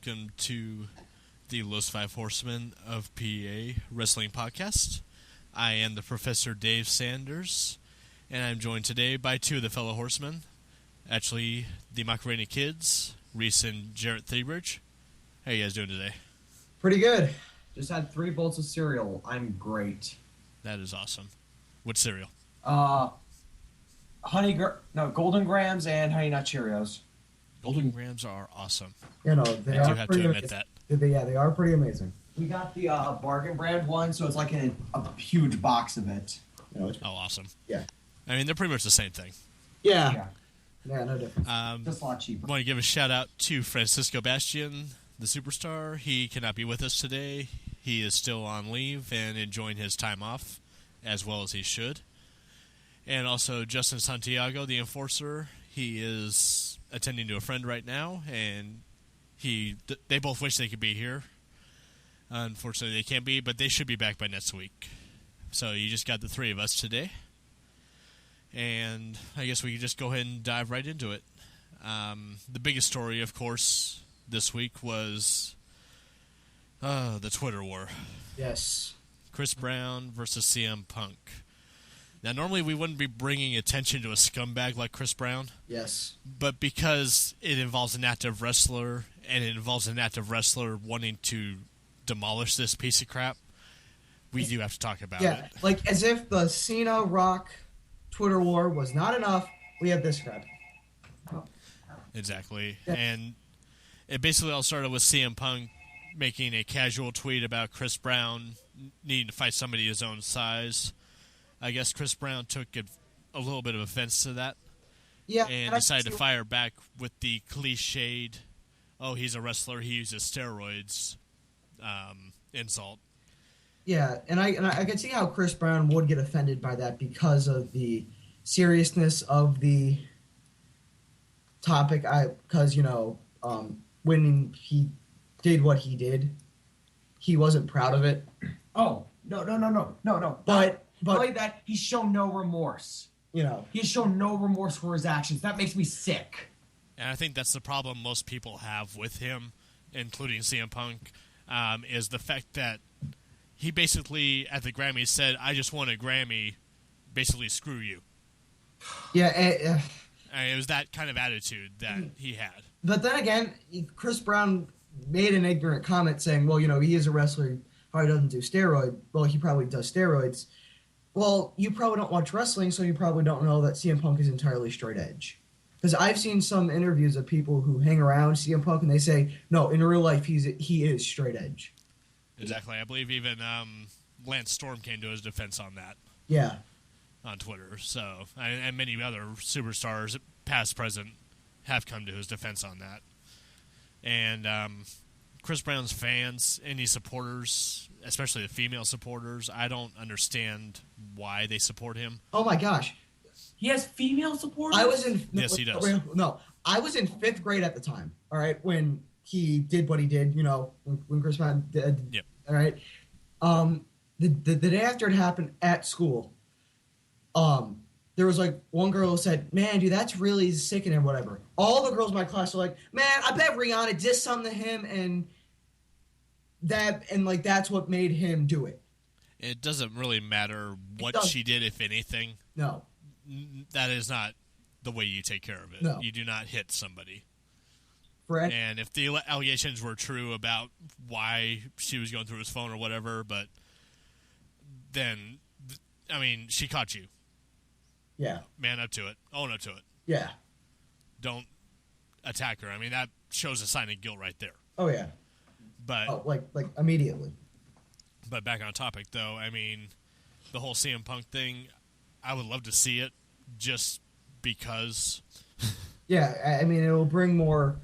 welcome to the L5 Horsemen of PA Wrestling Podcast. I am the Professor Dave Sanders, and I'm joined today by two of the fellow horsemen. Actually, the Macarena Kids, Reese and Jarrett Thebridge. How you guys doing today? Pretty good. Just had 3 bowls of cereal. I'm great. That is awesome. What cereal? Golden Grams and Honey Nut Cheerios. Golden Grams are awesome. You know, they I are do have to admit that. They are pretty amazing. We got the bargain brand one, so it's like a huge box of it. You know, Oh, awesome. yeah. I mean, they're pretty much the same thing. Yeah, no difference. Just a lot cheaper. I want to give a shout out to Francisco Bastian, the superstar. He cannot be with us today. He is still on leave and enjoying his time off, as well as he should. And also Justin Santiago, the enforcer. He is attending to a friend right now, and they both wish they could be here. Unfortunately, they can't be, but they should be back by next week. So you just got the 3 of us today. And I guess we could just go ahead and dive right into it. The biggest story, of course, this week was the Twitter war. Yes. Chris Brown versus CM Punk. Now, normally we wouldn't be bringing attention to a scumbag like Chris Brown. Yes. But because it involves an active wrestler, and it involves an active wrestler wanting to demolish this piece of crap, we do have to talk about it. Yeah, like as if the Cena Rock Twitter war was not enough, we have this crap. Exactly. Yeah. And it basically all started with CM Punk making a casual tweet about Chris Brown needing to fight somebody his own size. I guess Chris Brown took a little bit of offense to that. Yeah. And decided to fire back with the cliched, oh, he's a wrestler, he uses steroids, insult. Yeah, and I can see how Chris Brown would get offended by that because of the seriousness of the topic. Because when he did what he did, he wasn't proud of it. Oh, no. But like that, he's shown no remorse. He's shown no remorse for his actions. That makes me sick. And I think that's the problem most people have with him, including CM Punk, is the fact that he basically, at the Grammys, said, I just won a Grammy, basically screw you. Yeah. And it was that kind of attitude that he had. But then again, Chris Brown made an ignorant comment saying, well, he is a wrestler, he probably doesn't do steroids. Well, he probably does steroids. Well, you probably don't watch wrestling, so you probably don't know that CM Punk is entirely straight edge. Because I've seen some interviews of people who hang around CM Punk, and they say, no, in real life, he is straight edge. Exactly. I believe even Lance Storm came to his defense on that. Yeah. On Twitter. So, and many other superstars, past, present, have come to his defense on that. And Chris Brown's fans, any supporters, especially the female supporters, I don't understand why they support him. Oh my gosh. He has female supporters? Yes, he does. No, I was in 5th grade at the time, all right, when he did what he did, when Chris Brown did. Yep. All right. The day after it happened at school, there was like one girl who said, man, dude, that's really sickening, whatever. All the girls in my class were like, man, I bet Rihanna did something to him, and that's what made him do it. It doesn't really matter what she did, if anything. No. That is not the way you take care of it. No. You do not hit somebody. Right. And if the allegations were true about why she was going through his phone or whatever, but then, she caught you. Yeah. Man up to it. Own up to it. Yeah. Don't attack her. That shows a sign of guilt right there. Oh, yeah. But like immediately. But back on topic, though, the whole CM Punk thing, I would love to see it just because. Yeah, it will bring more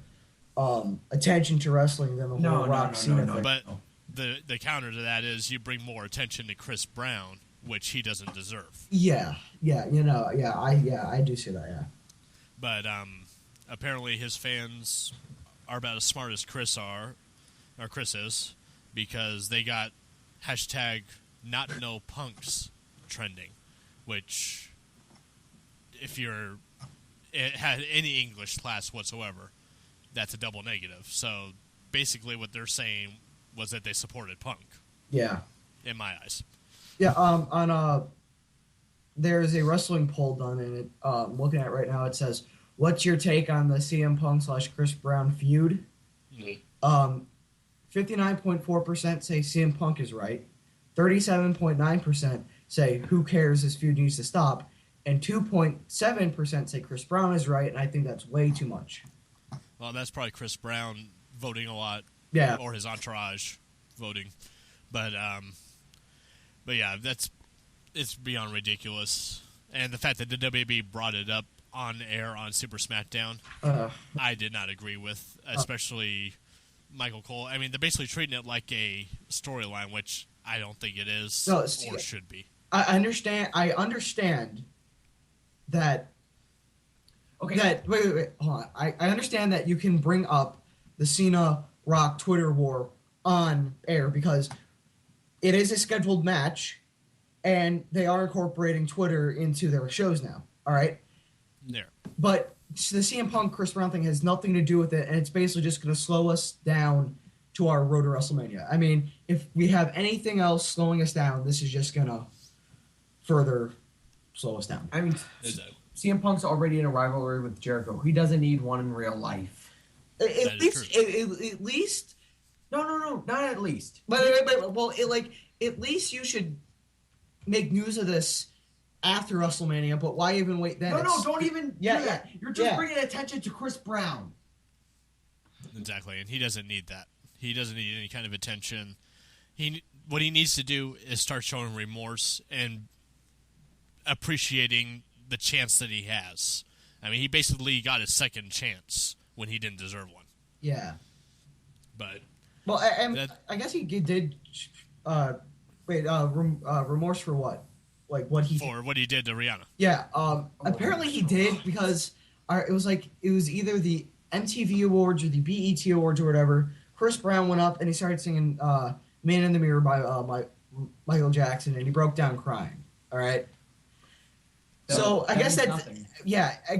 attention to wrestling than the whole Rock Cena thing. But the counter to that is you bring more attention to Chris Brown, which he doesn't deserve. Yeah, I do see that, yeah. But apparently his fans are about as smart as Chris is, because they got hashtag not no punks trending, which if it had any English class whatsoever, that's a double negative. So basically what they're saying was that they supported Punk. Yeah. In my eyes. Yeah. There's a wrestling poll done, and it, looking at it right now, it says, "What's your take on the CM Punk / Chris Brown feud?" 59.4% say CM Punk is right. 37.9% say who cares, this feud needs to stop, and 2.7% say Chris Brown is right, and I think that's way too much. Well, that's probably Chris Brown voting a lot, yeah, or his entourage voting, but yeah, it's beyond ridiculous, and the fact that the WWE brought it up on air on Super SmackDown, I did not agree with, especially Michael Cole. I mean, they're basically treating it like a storyline, which I don't think it is or should be. I understand that. Okay. That wait, hold on. I understand that you can bring up the Cena Rock Twitter war on air because it is a scheduled match, and they are incorporating Twitter into their shows now. All right. There. But the CM Punk Chris Brown thing has nothing to do with it, and it's basically just going to slow us down to our road to WrestleMania. I mean, if we have anything else slowing us down, this is just going to further slow us down. I mean, CM Punk's already in a rivalry with Jericho. He doesn't need one in real life. At least. No, not at least. At least you should make news of this after WrestleMania, but why even wait then? No, don't even do that. You're just bringing attention to Chris Brown. Exactly, and he doesn't need that. He doesn't need any kind of attention. What he needs to do is start showing remorse and appreciating the chance that he has. I mean, he basically got his second chance when he didn't deserve one. Yeah. But I guess he did. Remorse for what? Like what he what he did to Rihanna. Yeah. Apparently he did because it was either the MTV Awards or the BET Awards or whatever. Chris Brown went up and he started singing "Man in the Mirror" by Michael Jackson, and he broke down crying. All right. So I guess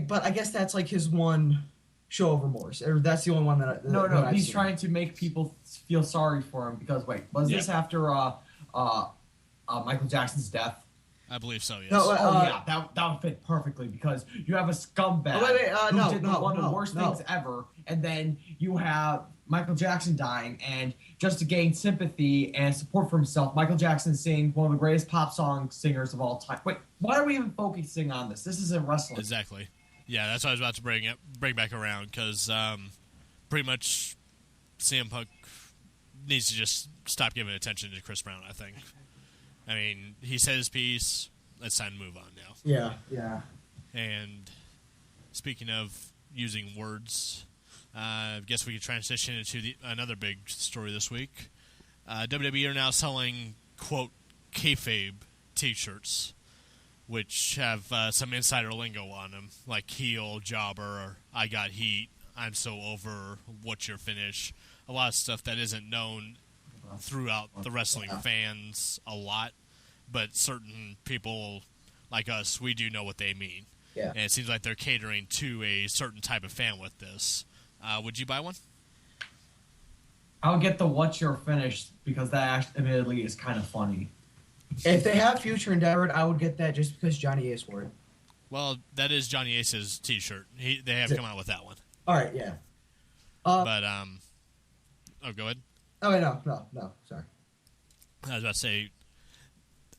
but I guess that's like his one show of remorse, or that's the only one that. No, he's trying to make people feel sorry for him because this after Michael Jackson's death? I believe so. Yes. No, that would fit perfectly because you have a scumbag who did one of the worst things ever, and then you have Michael Jackson dying, and just to gain sympathy and support for himself, Michael Jackson sing one of the greatest pop song singers of all time. Wait, why are we even focusing on this? This isn't wrestling. Exactly. Yeah, that's what I was about to bring back around because pretty much CM Punk needs to just stop giving attention to Chris Brown, I think. I mean, he said his piece. It's time to move on now. Yeah. And speaking of using words, I guess we could transition into another big story this week. WWE are now selling, quote, kayfabe T-shirts, which have some insider lingo on them, like heel, jobber, or I got heat, I'm so over, what's your finish, a lot of stuff that isn't known throughout the wrestling fans a lot, but certain people like us, we do know what they mean. Yeah. And it seems like they're catering to a certain type of fan with this. Would you buy one? I'll get the what's your finish because that admittedly is kind of funny. If they have Future Endeavor, I would get that just because Johnny Ace wore it. Well, that is Johnny Ace's T-shirt. They have come out with that one. All right, yeah. Go ahead. Oh, no, sorry. I was about to say,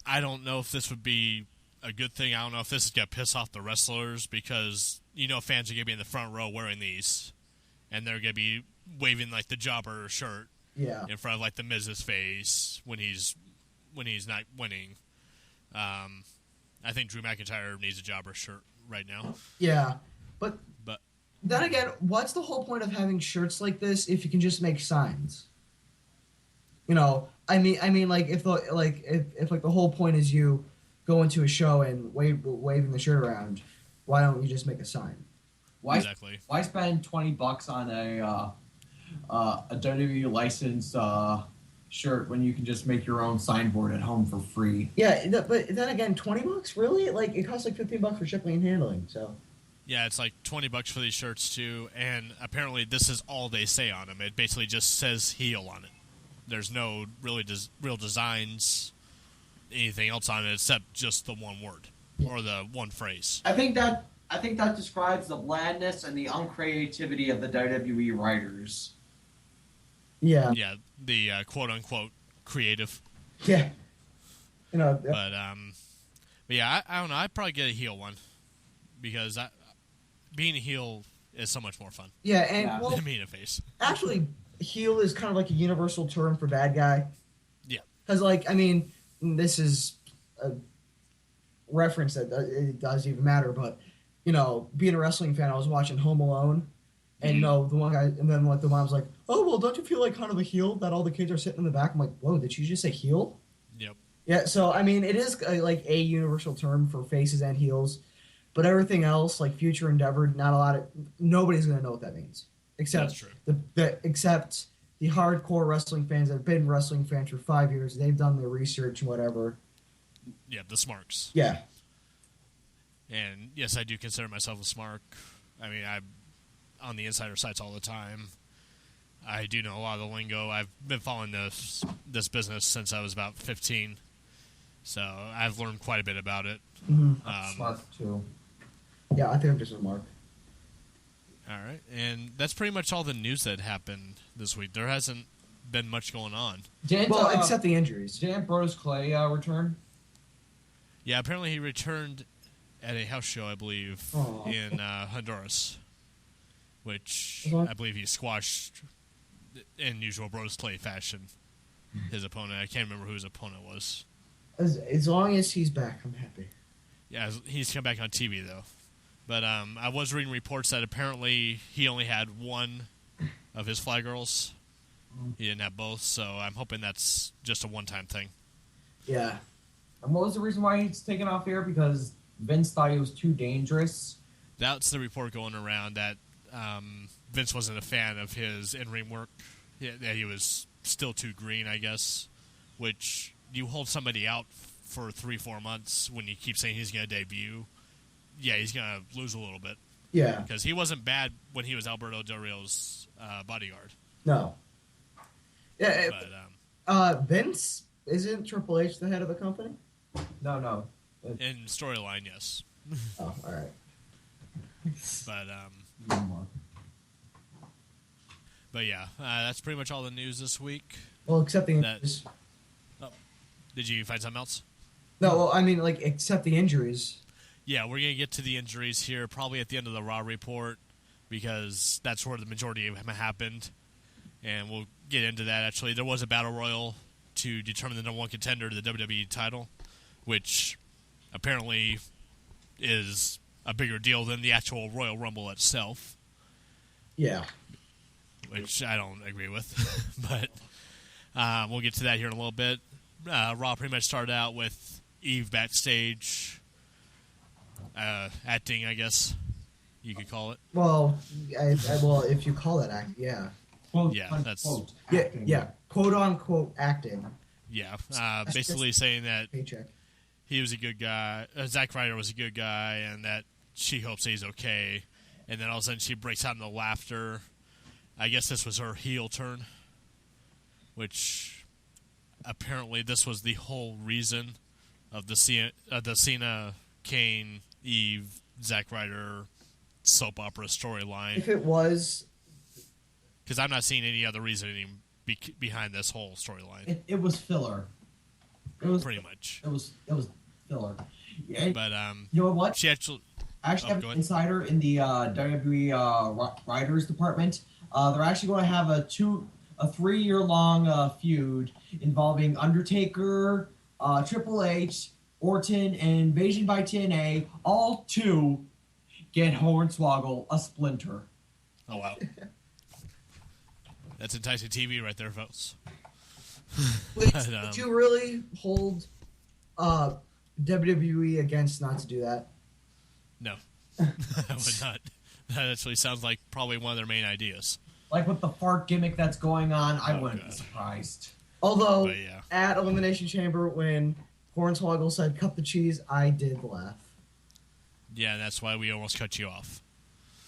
I don't know if this would be a good thing. I don't know if this is going to piss off the wrestlers because, fans are going to be in the front row wearing these, and they're going to be waving, like, the jobber shirt in front of, like, the Miz's face when he's not winning. I think Drew McIntyre needs a jobber shirt right now. Yeah, but then again, what's the whole point of having shirts like this if you can just make signs? I mean, like if the whole point is you go into a show and waving the shirt around, why don't you just make a sign? Why spend $20 on a WWE licensed shirt when you can just make your own signboard at home for free? Yeah, but then again, $20 really? Like it costs like $15 for shipping and handling. So Yeah, it's like $20 for these shirts too, and apparently this is all they say on them. It basically just says heel on it. There's no really real designs, anything else on it except just the one word or the one phrase. I think that describes the blandness and the uncreativity of the WWE writers. Yeah. Yeah, the quote unquote creative. Yeah. But yeah, I don't know. I'd probably get a heel one because being a heel is so much more fun. Yeah, and than being a face. Actually, heel is kind of like a universal term for bad guy. Yeah. Because, like, I mean, this is a reference that it doesn't even matter, but, you know, being a wrestling fan, I was watching Home Alone, and, the one guy, and then, like, the mom's like, oh, well, don't you feel like kind of a heel that all the kids are sitting in the back? I'm like, whoa, did you just say heel? Yep. Yeah, so, I mean, it is, like, a universal term for faces and heels, but everything else, like Future Endeavor, nobody's going to know what that means. Except except the hardcore wrestling fans that have been wrestling fans for 5 years. They've done their research and whatever. Yeah, the smarks. Yeah. And yes, I do consider myself a smark. I mean, I'm on the insider sites all the time. I do know a lot of the lingo. I've been following this business since I was about 15. So I've learned quite a bit about it. Mm-hmm. Smart, too. Yeah, I think I'm just a mark. All right, and that's pretty much all the news that happened this week. There hasn't been much going on. Except the injuries. Didn't Brodus Clay return? Yeah, apparently he returned at a house show, I believe, in Honduras, which I believe he squashed in usual Brodus Clay fashion. His opponent, I can't remember who his opponent was. As long as he's back, I'm happy. Yeah, he's come back on TV, though. But I was reading reports that apparently he only had one of his fly girls. He didn't have both, so I'm hoping that's just a one-time thing. Yeah. And what was the reason why he's taken off here? Because Vince thought he was too dangerous? That's the report going around, that Vince wasn't a fan of his in-ring work. That he was still too green, I guess. Which, you hold somebody out for 3-4 months when you keep saying he's going to debut. Yeah, he's going to lose a little bit. Yeah. Because he wasn't bad when he was Alberto Del Rio's bodyguard. No. Yeah. But, Vince, isn't Triple H the head of the company? No. In storyline, yes. Oh, all right. But yeah, that's pretty much all the news this week. Well, except the injuries. Did you find something else? No, well, I mean, like, except the injuries. Yeah, we're going to get to the injuries here probably at the end of the Raw report because that's where the majority of them happened. And we'll get into that, actually. There was a battle royal to determine the number one contender to the WWE title, which apparently is a bigger deal than the actual Royal Rumble itself. Yeah. Which I don't agree with. But we'll get to that here in a little bit. Raw pretty much started out with Eve backstage acting, I guess you could call it. Well, well, if you call it acting, yeah. Quote, yeah, that's yeah, quote unquote acting. Yeah, basically saying that paycheck. He was a good guy. Zack Ryder was a good guy, and that she hopes he's okay. And then all of a sudden, she breaks out into laughter. I guess this was her heel turn, which apparently this was the whole reason of the Cena, Kane, Eve, Zack Ryder soap opera storyline. If it was, because I'm not seeing any other reasoning behind this whole storyline. It was filler. It was pretty much. It was filler. Yeah, but you know what? She actually. I actually have an insider in the WWE writers department. They're actually going to have a 3-year-long feud involving Undertaker, Triple H, Orton, and Invasion by TNA, all to get Hornswoggle a splinter. Oh, wow. That's enticing TV right there, folks. Wait, would you really hold WWE against not to do that? No. I would not. That actually sounds like probably one of their main ideas. Like with the fart gimmick that's going on, I wouldn't be surprised. Although, at Elimination Chamber, when Hornswoggle said, cut the cheese, I did laugh. Yeah, that's why we almost cut you off.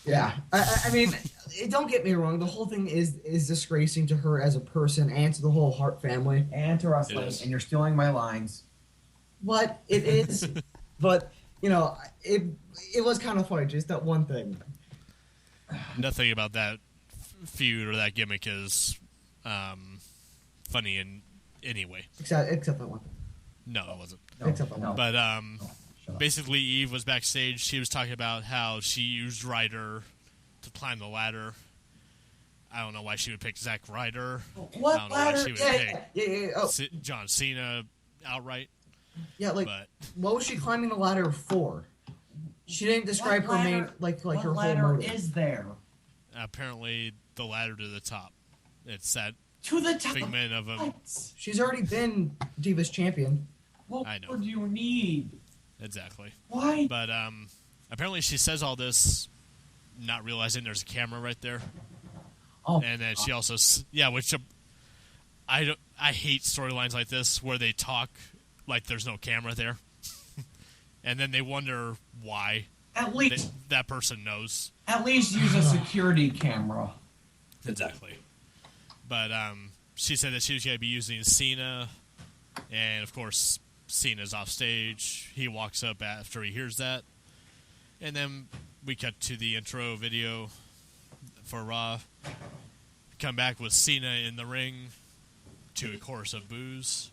Yeah, I mean, don't get me wrong. The whole thing is disgracing to her as a person and to the whole Hart family and to wrestling. And you're stealing my lines. What it is, but you know, it was kind of funny. Just that one thing. Nothing about that feud or that gimmick is funny in any way. Except that one thing. No, it wasn't. No, except that one. But basically, Eve was backstage. She was talking about how she used Ryder to climb the ladder. I don't know why she would pick Zack Ryder. What I don't know ladder? why she would pick Oh. John Cena outright. Yeah, what was she climbing the ladder for? She didn't describe her main like her whole ladder is there? Apparently, the ladder to the top. It's that to the top. Figment of a. She's already been Divas champion. What I know. more do you need? Exactly. Why? But apparently, she says all this, not realizing there's a camera right there. Oh. And then she also, which I hate storylines like this where they talk like there's no camera there, and then they wonder why. At least that person knows. At least use a security camera. Exactly. But she said that she was going to be using Cena, and of course Cena's off stage. He walks up after he hears that, and then we cut to the intro video for Raw. Come back with Cena in the ring to a chorus of boos.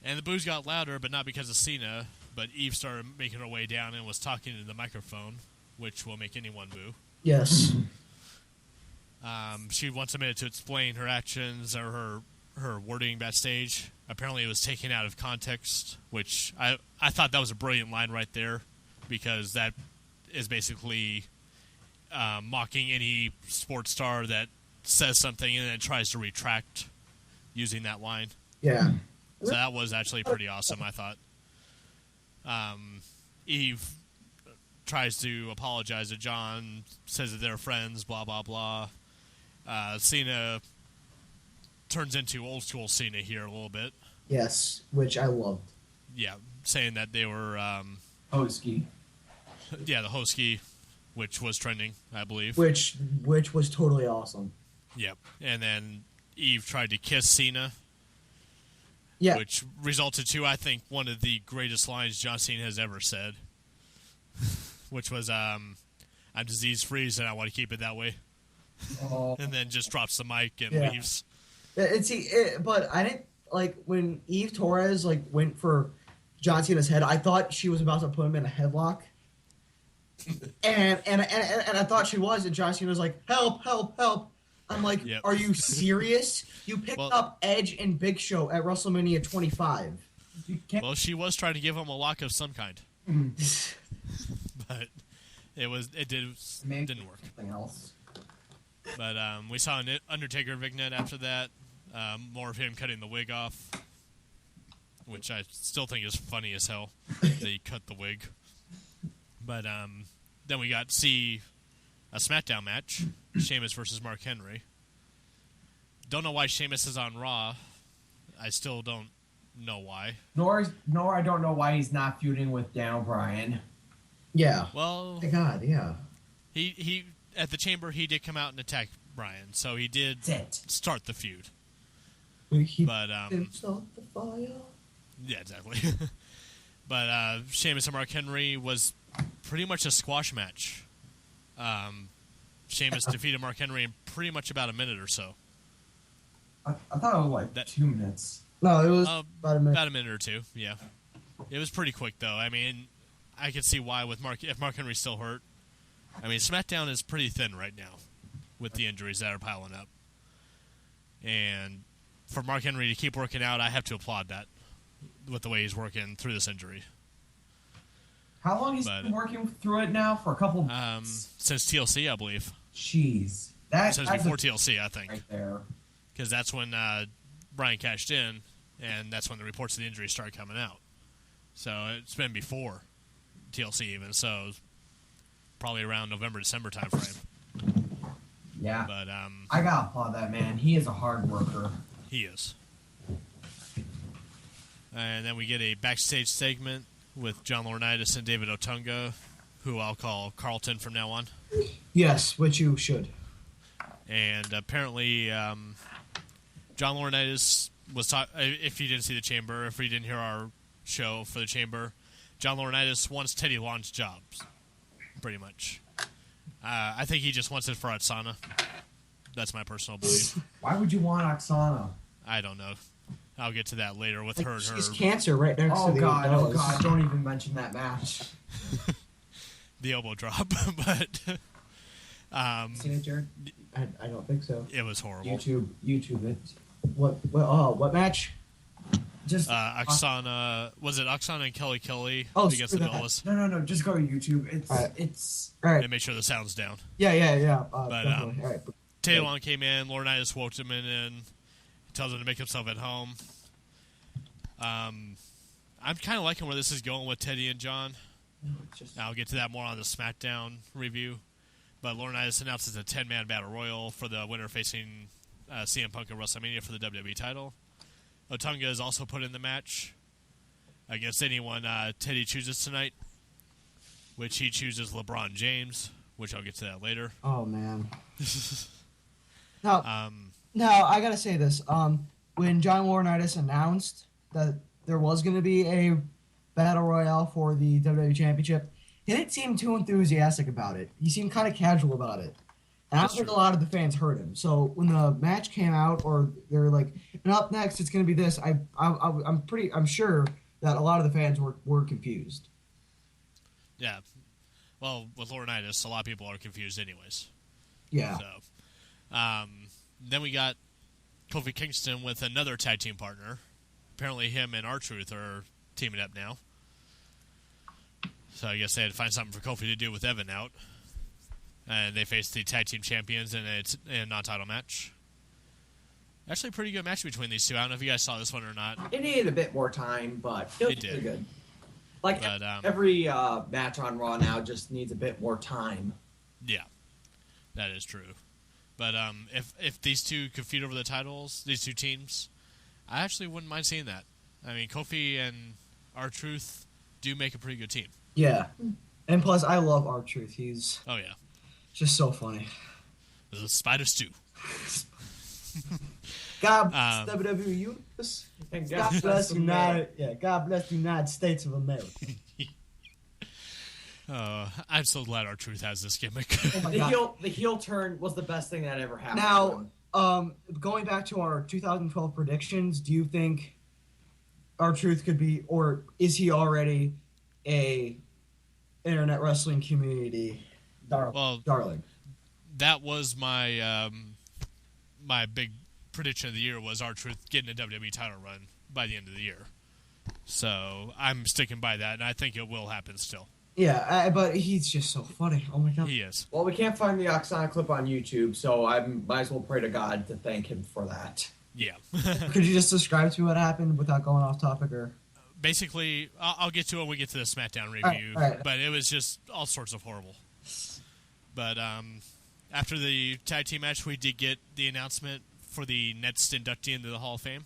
And the boos got louder, but not because of Cena. But Eve started making her way down and was talking into the microphone, which will make anyone boo. Yes. She wants a minute to explain her actions or her wording backstage. Apparently it was taken out of context, which I thought that was a brilliant line right there, because that is basically mocking any sports star that says something and then tries to retract using that line. Yeah. So that was actually pretty awesome, I thought. Eve tries to apologize to John, says that they're friends, blah, blah, blah. Cena turns into old school Cena here a little bit. Yes, which I loved. Yeah, saying that they were... Hosky. Yeah, the Hosky, which was trending, I believe. Which was totally awesome. Yep. And then Eve tried to kiss Cena. Yeah. Which resulted to, I think, one of the greatest lines John Cena has ever said. Which was, I'm disease-free and I want to keep it that way. Oh. And then just drops the mic and leaves. But I didn't, like, when Eve Torres, like, went for John Cena's head, I thought she was about to put him in a headlock. and I thought she was, and John Cena was like, help, help, help. I'm like, Are you serious? You picked up Edge and Big Show at WrestleMania 25. Well, she was trying to give him a lock of some kind. But it didn't work. Something else. But we saw an Undertaker vignette after that. More of him cutting the wig off, which I still think is funny as hell. They cut the wig. But then we got to see a SmackDown match, Sheamus versus Mark Henry. Don't know why Sheamus is on Raw. I still don't know why. Nor I don't know why he's not feuding with Dan O'Brien. Yeah. Well, thank God, yeah. He at the Chamber he did come out and attack Bryan, so he did start the feud. But start the fire. Yeah, exactly. But Sheamus and Mark Henry was pretty much a squash match. Sheamus defeated Mark Henry in pretty much about a minute or so. I thought it was like 2 minutes. No, it was about a minute. About a minute or two, yeah. It was pretty quick, though. I mean, I could see why if Mark Henry's still hurt. I mean, SmackDown is pretty thin right now with the injuries that are piling up. And for Mark Henry to keep working out, I have to applaud that with the way he's working through this injury. How long has he been working through it now? For a couple months? Since TLC, I believe. Jeez. Since before TLC, I think. Right there. Because that's when Bryan cashed in, and that's when the reports of the injury started coming out. So it's been before TLC even, so probably around November, December time frame. Yeah. But I gotta applaud that man. He is a hard worker. He is. And then we get a backstage segment with John Laurinaitis and David Otunga who I'll call Carlton from now on. Yes, which you should. And apparently, John Laurinaitis was if you didn't see the Chamber, if you didn't hear our show for the Chamber, John Laurinaitis wants Teddy Long's job, pretty much. I think he just wants it for Oksana. That's my personal belief. Why would you want Oksana? I don't know. I'll get to that later with her and her. She's cancer right next to the Oh God! Don't even mention that match. The elbow drop, but seen it, Jared? I don't think so. It was horrible. YouTube it. What match? Just Oksana. Was it Oksana and Kelly against the Bellas? No. Just go to YouTube. It's all right. And make sure the sound's down. Yeah. But all right. Teddy Long came in. Laurinaitis walked him in. He tells him to make himself at home. I'm kind of liking where this is going with Teddy and John. I'll get to that more on the SmackDown review. But Laurinaitis announces a 10-man battle royal for the winner facing CM Punk at WrestleMania for the WWE title. Otunga is also put in the match against anyone Teddy chooses tonight, which he chooses LeBron James, which I'll get to that later. Oh, man. Now, I got to say this. When John Laurinaitis announced that there was going to be a battle royale for the WWE Championship, he didn't seem too enthusiastic about it. He seemed kind of casual about it. And I don't think a lot of the fans heard him. So when the match came out, or they were like, and up next it's going to be this, I'm sure that a lot of the fans were confused. Yeah. Well, with Laurinaitis, a lot of people are confused anyways. Yeah. So, then we got Kofi Kingston with another tag team partner. Apparently him and R-Truth are teaming up now. So I guess they had to find something for Kofi to do with Evan out. And they faced the tag team champions in a non-title match. Actually, a pretty good match between these two. I don't know if you guys saw this one or not. It needed a bit more time, but it did. Good. Like, but, every match on Raw now just needs a bit more time. Yeah, that is true. But if these two could feud over the titles, these two teams, I actually wouldn't mind seeing that. I mean, Kofi and R-Truth do make a pretty good team. Yeah. And plus, I love R-Truth. He's... Oh, yeah. Just so funny. The Spider Stew. God bless WWE Universe. And God bless the United States of America. I'm so glad R-Truth has this gimmick. Oh the heel turn was the best thing that ever happened. Now, going back to our 2012 predictions, do you think R-Truth could be, or is he already a internet wrestling community darling? That was my my big prediction of the year was R-Truth getting a WWE title run by the end of the year. So I'm sticking by that, and I think it will happen still. Yeah, but he's just so funny. Oh my God. He is. Well, we can't find the Oksana clip on YouTube, so I might as well pray to God to thank him for that. Yeah. Could you just describe to me what happened without going off topic? Or basically, I'll get to it when we get to the SmackDown review, all right. But it was just all sorts of horrible. But after the tag team match, we did get the announcement for the next inductee into the Hall of Fame,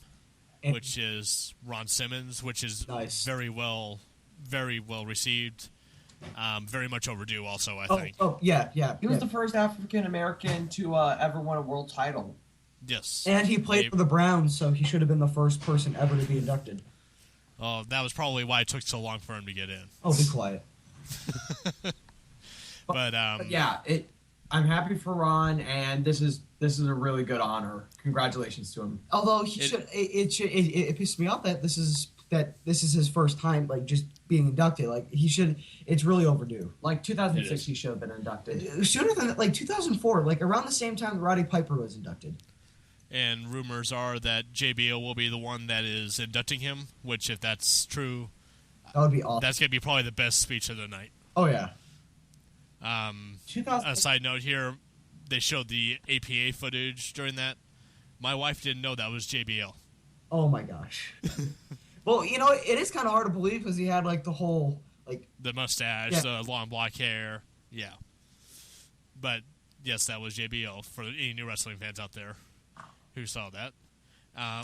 which is Ron Simmons, which is very well received. Very much overdue also, I think. He was the first African-American to ever win a world title. Yes. And he played for the Browns, so he should have been the first person ever to be inducted. Oh, that was probably why it took so long for him to get in. Oh, be quiet. But yeah, I'm happy for Ron, and this is a really good honor. Congratulations to him. Although it pissed me off that this is his first time, like, just being inducted. Like, it's really overdue. Like 2006, he should have been inducted. Sooner than, like, 2004, like around the same time that Roddy Piper was inducted. And rumors are that JBL will be the one that is inducting him, which, if that's true, that would be awesome. That's going to be probably the best speech of the night. Oh, yeah. A side note here, they showed the APA footage during that. My wife didn't know that was JBL. Oh, my gosh. Well, it is kind of hard to believe because he had, like, the whole, like... The mustache, the long black hair. Yeah. But, yes, that was JBL for any new wrestling fans out there who saw that.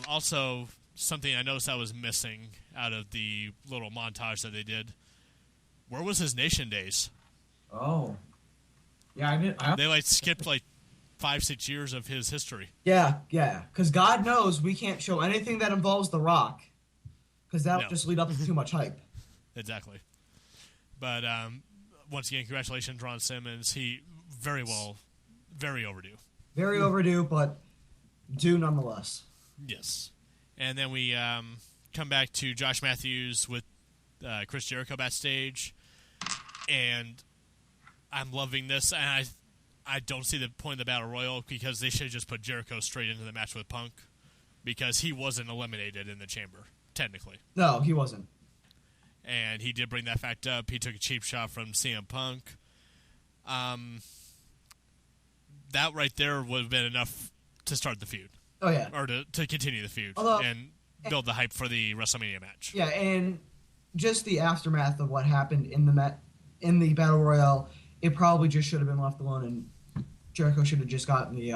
Also, something I noticed I was missing out of the little montage that they did. Where was his Nation days? Oh. Yeah, I did. They skipped 5-6 years of his history. Yeah. Because God knows we can't show anything that involves The Rock, because that would just lead up to too much hype. Exactly. But once again, congratulations, Ron Simmons. He very overdue. Very overdue, but due nonetheless. Yes. And then we come back to Josh Matthews with Chris Jericho backstage, and I'm loving this. And I don't see the point of the Battle Royal, because they should have just put Jericho straight into the match with Punk, because he wasn't eliminated in the chamber, technically. No, he wasn't. And he did bring that fact up. He took a cheap shot from CM Punk. That right there would have been enough to start the feud. Oh, yeah. Or to continue the feud and build the hype for the WrestleMania match. Yeah, and just the aftermath of what happened in the Battle Royale, it probably just should have been left alone, and Jericho should have just gotten the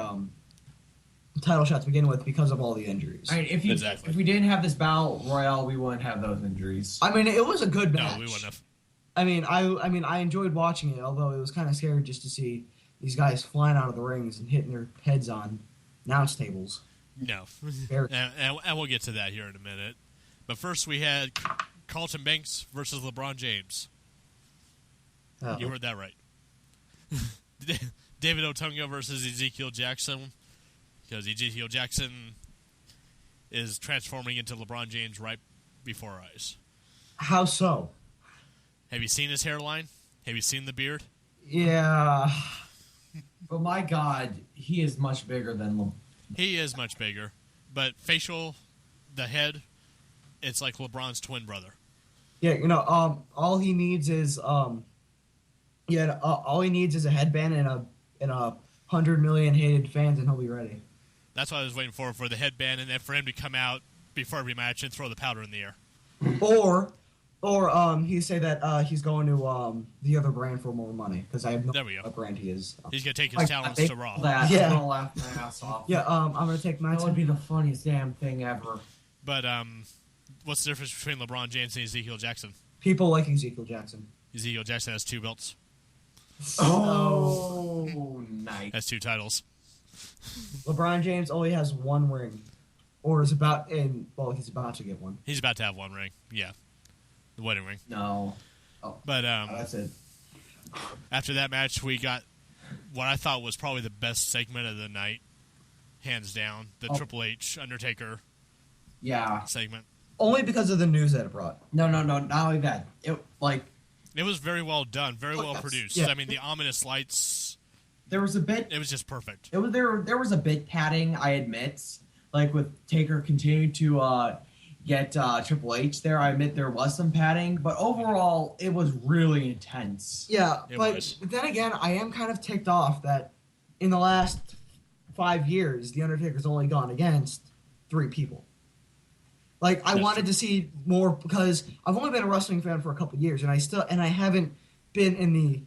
title shot to begin with because of all the injuries. I mean, if we didn't have this Battle Royale, we wouldn't have those injuries. I mean, it was a good match. No, we wouldn't have. I mean, I enjoyed watching it, although it was kind of scary just to see these guys flying out of the rings and hitting their heads on announce tables. No. and we'll get to that here in a minute. But first we had Carlton Banks versus LeBron James. Oh. You heard that right. David Otunga versus Ezekiel Jackson. Because Ezekiel Jackson is transforming into LeBron James right before our eyes. How so? Have you seen his hairline? Have you seen the beard? Yeah. But my God, he is much bigger than He is much bigger. But facial, the head, it's like LeBron's twin brother. Yeah, all he needs is all he needs is a headband and a 100 million hated fans, and he'll be ready. That's what I was waiting for the headband, and then for him to come out before every match and throw the powder in the air. Or he say that he's going to the other brand for more money, because I have no idea what brand he is. He's going to take his talents to Raw. I'm going to laugh my ass off. Yeah, I'm going to take my... That would be the funniest damn thing ever. But what's the difference between LeBron James and Ezekiel Jackson? People like Ezekiel Jackson. Ezekiel Jackson has 2 belts. Oh, nice. Has 2 titles. LeBron James only has 1 ring. Or is about... he's about to get one. He's about to have 1 ring, yeah. The wedding ring. No. Oh, but that's it. After that match, we got what I thought was probably the best segment of the night, hands down. The Triple H Undertaker segment. Only because of the news that it brought. No, not only that. It was very well done, very well produced. Yeah. I mean, the ominous lights. There was a bit. It was just perfect. There was a bit padding, I admit. Like with Taker continuing to get Triple H there, I admit there was some padding, but overall it was really intense. Yeah, but then again, I am kind of ticked off that in the last 5 years, the Undertaker's only gone against 3 people. Like, I wanted to see more, because I've only been a wrestling fan for a couple years, and I haven't been in the,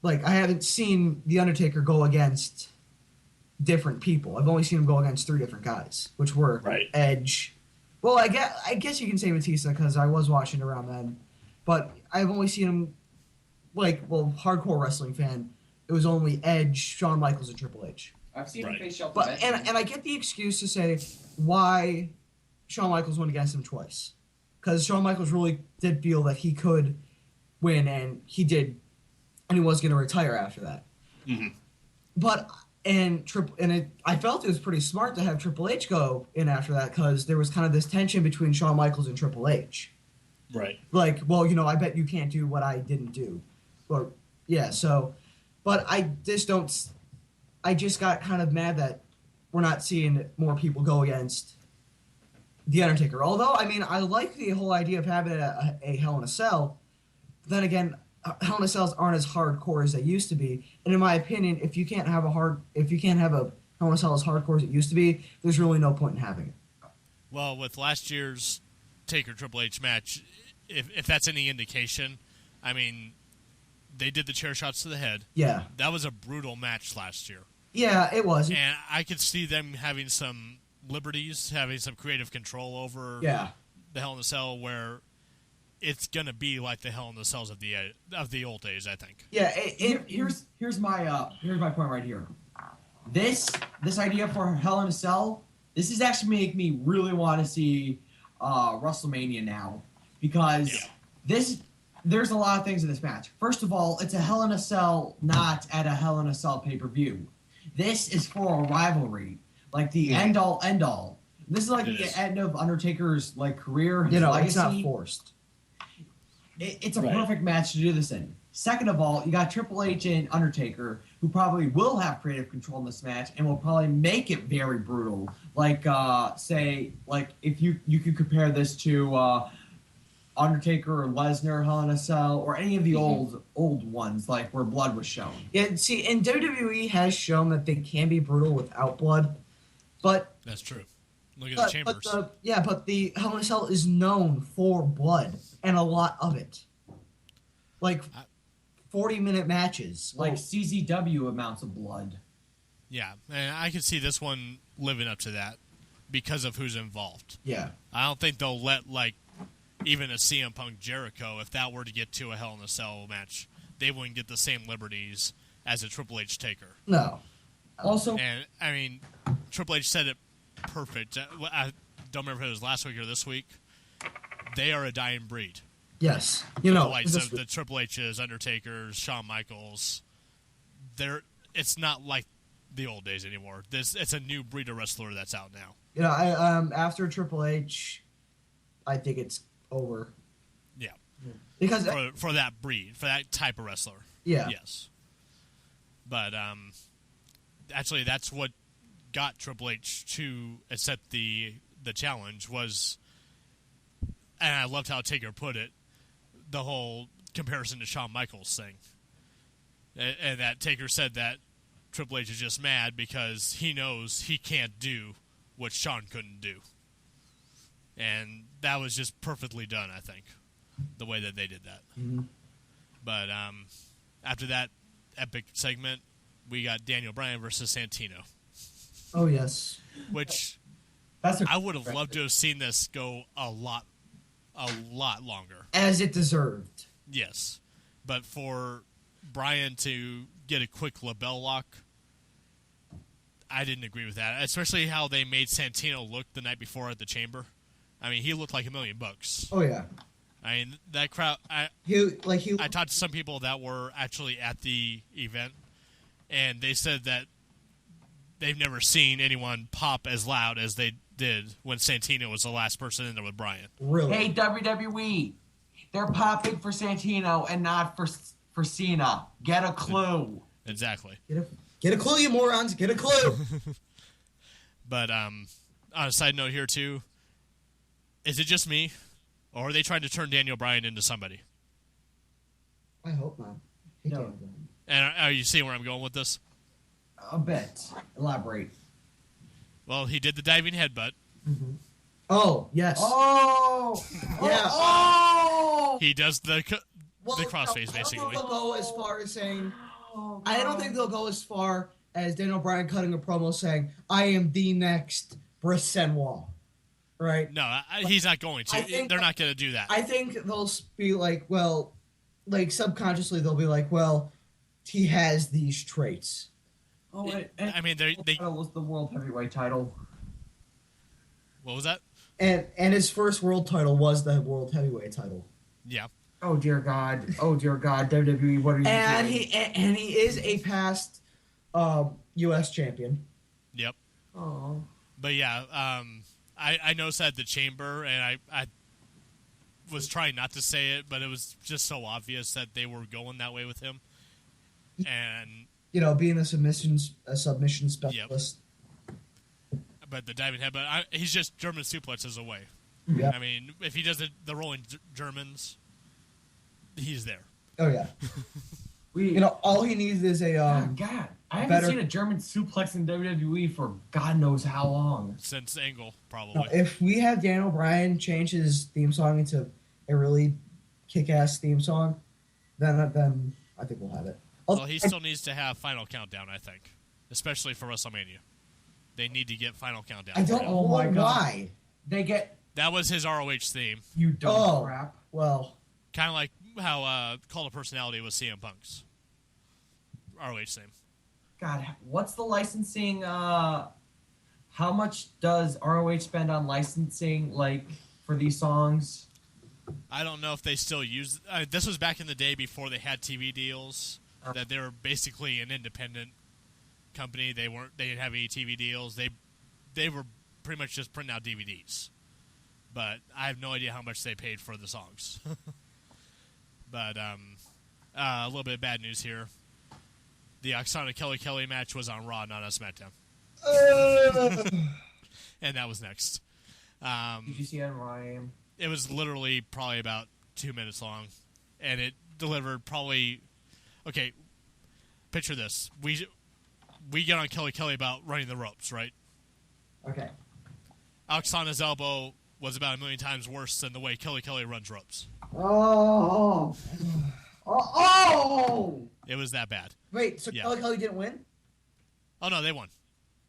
I haven't seen the Undertaker go against different people. I've only seen him go against 3 different guys, which were Edge. Well, I guess you can say Batista, because I was watching around then, but I've only seen him, hardcore wrestling fan, it was only Edge, Shawn Michaels, and Triple H. I've seen him face Shelton. But and I get the excuse to say why Shawn Michaels went against him twice, because Shawn Michaels really did feel that he could win, and he did, and he was going to retire after that. Mm-hmm. But I felt it was pretty smart to have Triple H go in after that, because there was kind of this tension between Shawn Michaels and Triple H. Right. I bet you can't do what I didn't do, but I just got kind of mad that we're not seeing more people go against The Undertaker. Although, I mean, I like the whole idea of having a Hell in a Cell. But then again, Hell in a Cells aren't as hardcore as they used to be. And in my opinion, if you can't have a Hell in a Cell as hardcore as it used to be, there's really no point in having it. Well, with last year's Taker Triple H match, if that's any indication, I mean, they did the chair shots to the head. Yeah. That was a brutal match last year. Yeah, it was. And I could see them having some liberties, having some creative control over the Hell in a Cell, where it's gonna be like the Hell in the Cells of the old days. I think. Yeah. Here's my point right here. This idea for Hell in a Cell, this is actually making me really want to see WrestleMania now, because there's a lot of things in this match. First of all, it's a Hell in a Cell, not at a Hell in a Cell pay-per-view. This is for a rivalry, like the end-all. This is like the end of Undertaker's career, his legacy. It's not forced. It's a perfect match to do this in. Second of all, you got Triple H and Undertaker, who probably will have creative control in this match and will probably make it very brutal. If you could compare this to Undertaker or Lesnar, Hell in a Cell, or any of the old ones, like where blood was shown. Yeah, see, and WWE has shown that they can be brutal without blood, but that's true. Look at the Chambers. But the Hell in a Cell is known for blood and a lot of it, 40-minute matches, like CZW amounts of blood. Yeah, and I can see this one living up to that because of who's involved. Yeah, I don't think they'll let even a CM Punk Jericho, if that were to get to a Hell in a Cell match, they wouldn't get the same liberties as a Triple H Taker. No. Also, and I mean, Triple H said it perfect. I don't remember if it was last week or this week. They are a dying breed. Yes, the likes of the Triple H's, Undertakers, Shawn Michaels. It's not like the old days anymore. It's a new breed of wrestler that's out now. After Triple H, I think it's over. Yeah, because for that breed, for that type of wrestler. Yeah. Yes. But actually, that's what got Triple H to accept the challenge was, and I loved how Taker put it, the whole comparison to Shawn Michaels thing. And that Taker said that Triple H is just mad because he knows he can't do what Shawn couldn't do. And that was just perfectly done, I think, the way that they did that. Mm-hmm. But after that epic segment, we got Daniel Bryan versus Santino. Oh, yes. Which I would have loved to have seen this go a lot longer. As it deserved. Yes. But for Bryan to get a quick LeBell lock, I didn't agree with that. Especially how they made Santino look the night before at the Chamber. I mean, he looked like $1 million. Oh, yeah. I mean, that crowd... I talked to some people that were actually at the event, and they said that they've never seen anyone pop as loud as they did when Santino was the last person in there with Bryan. Really? Hey, WWE, they're popping for Santino and not for Cena. Get a clue. Exactly. Get a clue, you morons. Get a clue. But on a side note here, too, is it just me, or are they trying to turn Daniel Bryan into somebody? I hope not. No. And are you seeing where I'm going with this? A bit. Elaborate. Well, he did the diving headbutt. Mm-hmm. Oh, yes. Oh! Yeah. Oh! He does the crossface, basically. I don't think they'll go as far as saying... I don't think they'll go as far as Daniel Bryan cutting a promo saying, I am the next Benoit. Right? No, he's not going to. They're not going to do that. I think they'll be like, well, subconsciously they'll be like, well, he has these traits. Oh, I mean, they was the world heavyweight title. What was that? And his first world title was the world heavyweight title. Yeah. Oh dear God! Oh dear God! WWE, what are you doing? And he is a past U.S. champion. Yep. Oh. But yeah, I noticed that at the Chamber, and I was trying not to say it, but it was just so obvious that they were going that way with him. And being a submission specialist. Yep. But the diving headbutt, he's just German suplexes away. Yeah. I mean, if he does the rolling Germans, he's there. Oh yeah. All he needs is a God. I haven't seen a German suplex in WWE for God knows how long. Since Angle, probably. No, if we have Daniel Bryan change his theme song into a really kick-ass theme song, then I think we'll have it. Well, he still needs to have Final Countdown, I think. Especially for WrestleMania. They need to get Final Countdown. I don't know why. They get... That was his ROH theme. You dumb crap. Well... Kind of like how Cult of Personality was CM Punk's ROH name. God, what's the licensing? How much does ROH spend on licensing, like, for these songs? I don't know if they still use... this was back in the day before they had TV deals, that they were basically an independent company. They didn't have any TV deals. They were pretty much just printing out DVDs. But I have no idea how much they paid for the songs. But a little bit of bad news here. The Oksana Kelly match was on Raw, not on SmackDown. And that was next. Did you see it on Raw? It was literally probably about 2 minutes long. And it delivered probably... Okay, picture this. We get on Kelly about running the ropes, right? Okay. Oksana's elbow was about 1 million times worse than the way Kelly runs ropes. Oh! Oh! It was that bad. Wait, so yeah. Kelly didn't win? Oh, no, they won.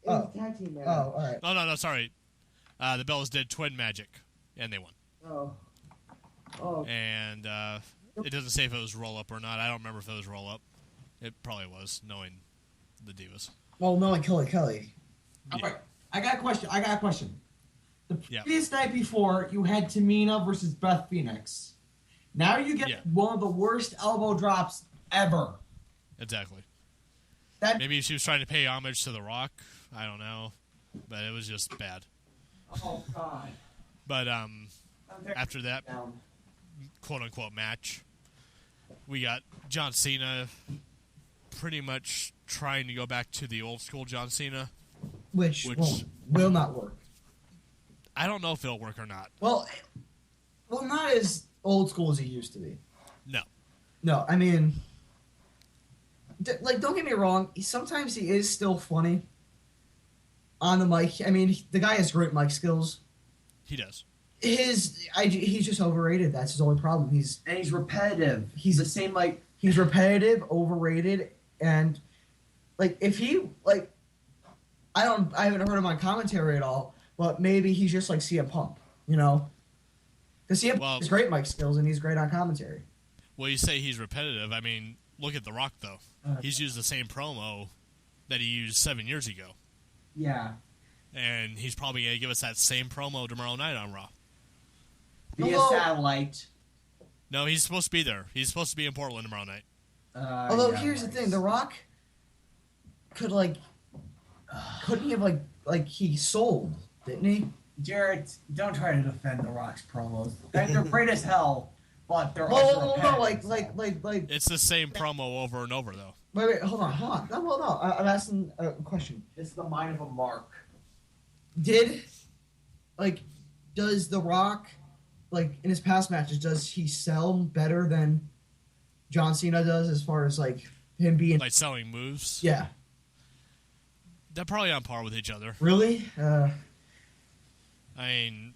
It was a tag team match. Oh, all right. Oh, no, sorry. The Bellas did Twin Magic, and they won. Oh. And it doesn't say if it was roll-up or not. I don't remember if it was roll-up. It probably was, knowing the Divas. Well, knowing Kelly. Yeah. All right. I got a question. The previous night before, you had Tamina versus Beth Phoenix. Now you get one of the worst elbow drops ever. Exactly. Maybe she was trying to pay homage to The Rock. I don't know. But it was just bad. Oh, God. But after that quote-unquote match, we got John Cena pretty much trying to go back to the old-school John Cena. Which will not work. I don't know if it'll work or not. Well, not as old school as he used to be. No, I mean, don't get me wrong. Sometimes he is still funny on the mic. I mean, the guy has great mic skills. He does. He's just overrated. That's his only problem. He's repetitive. He's the same, like... He's repetitive, overrated, and, like, if he, like... I haven't heard him on commentary at all, but maybe he's just like CM Punk, you know? Because CM Punk has great mic skills, and he's great on commentary. Well, you say he's repetitive. I mean, look at The Rock, though. He's used the same promo that he used 7 years ago. Yeah. And he's probably going to give us that same promo tomorrow night on Raw. Via satellite. No, he's supposed to be there. He's supposed to be in Portland tomorrow night. Although, here's the thing. The Rock could, like... Couldn't he have, like he sold, didn't he? Jarrett, don't try to defend The Rock's promos. They're great as hell, but they're also repetitive. like... It's the same promo over and over, though. Wait, hold on. No, I'm asking a question. It's the mind of a mark. Does The Rock, like, in his past matches, does he sell better than John Cena does as far as, like, him being... Like selling moves? Yeah. They're probably on par with each other. Really? I mean,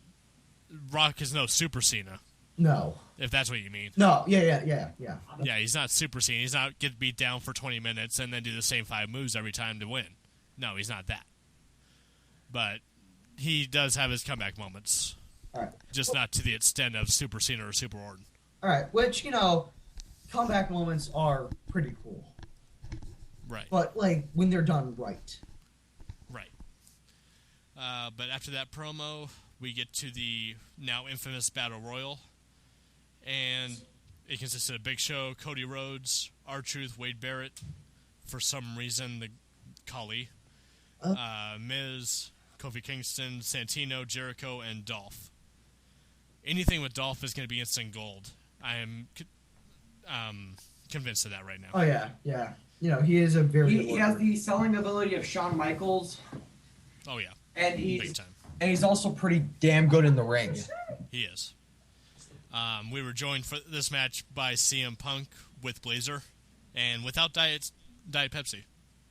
Rock is no Super Cena. No. If that's what you mean. No, yeah. Yeah, he's not Super Cena. He's not get beat down for 20 minutes and then do the same 5 moves every time to win. No, he's not that. But he does have his comeback moments. All right. Just not to the extent of Super Cena or Super Orton. All right, which, you know, comeback moments are pretty cool. Right. But, like, when they're done right. Right. But after that promo, we get to the now infamous Battle Royal. And it consisted of Big Show, Cody Rhodes, R-Truth, Wade Barrett. For some reason, the Khali. Miz, Kofi Kingston, Santino, Jericho, and Dolph. Anything with Dolph is going to be instant gold. I am convinced of that right now. Oh, yeah. You know, he is a very... He has the selling ability of Shawn Michaels. Oh, yeah. And big time. And he's also pretty damn good in the ring. He is. We were joined for this match by CM Punk with Blazer and without Diet Pepsi.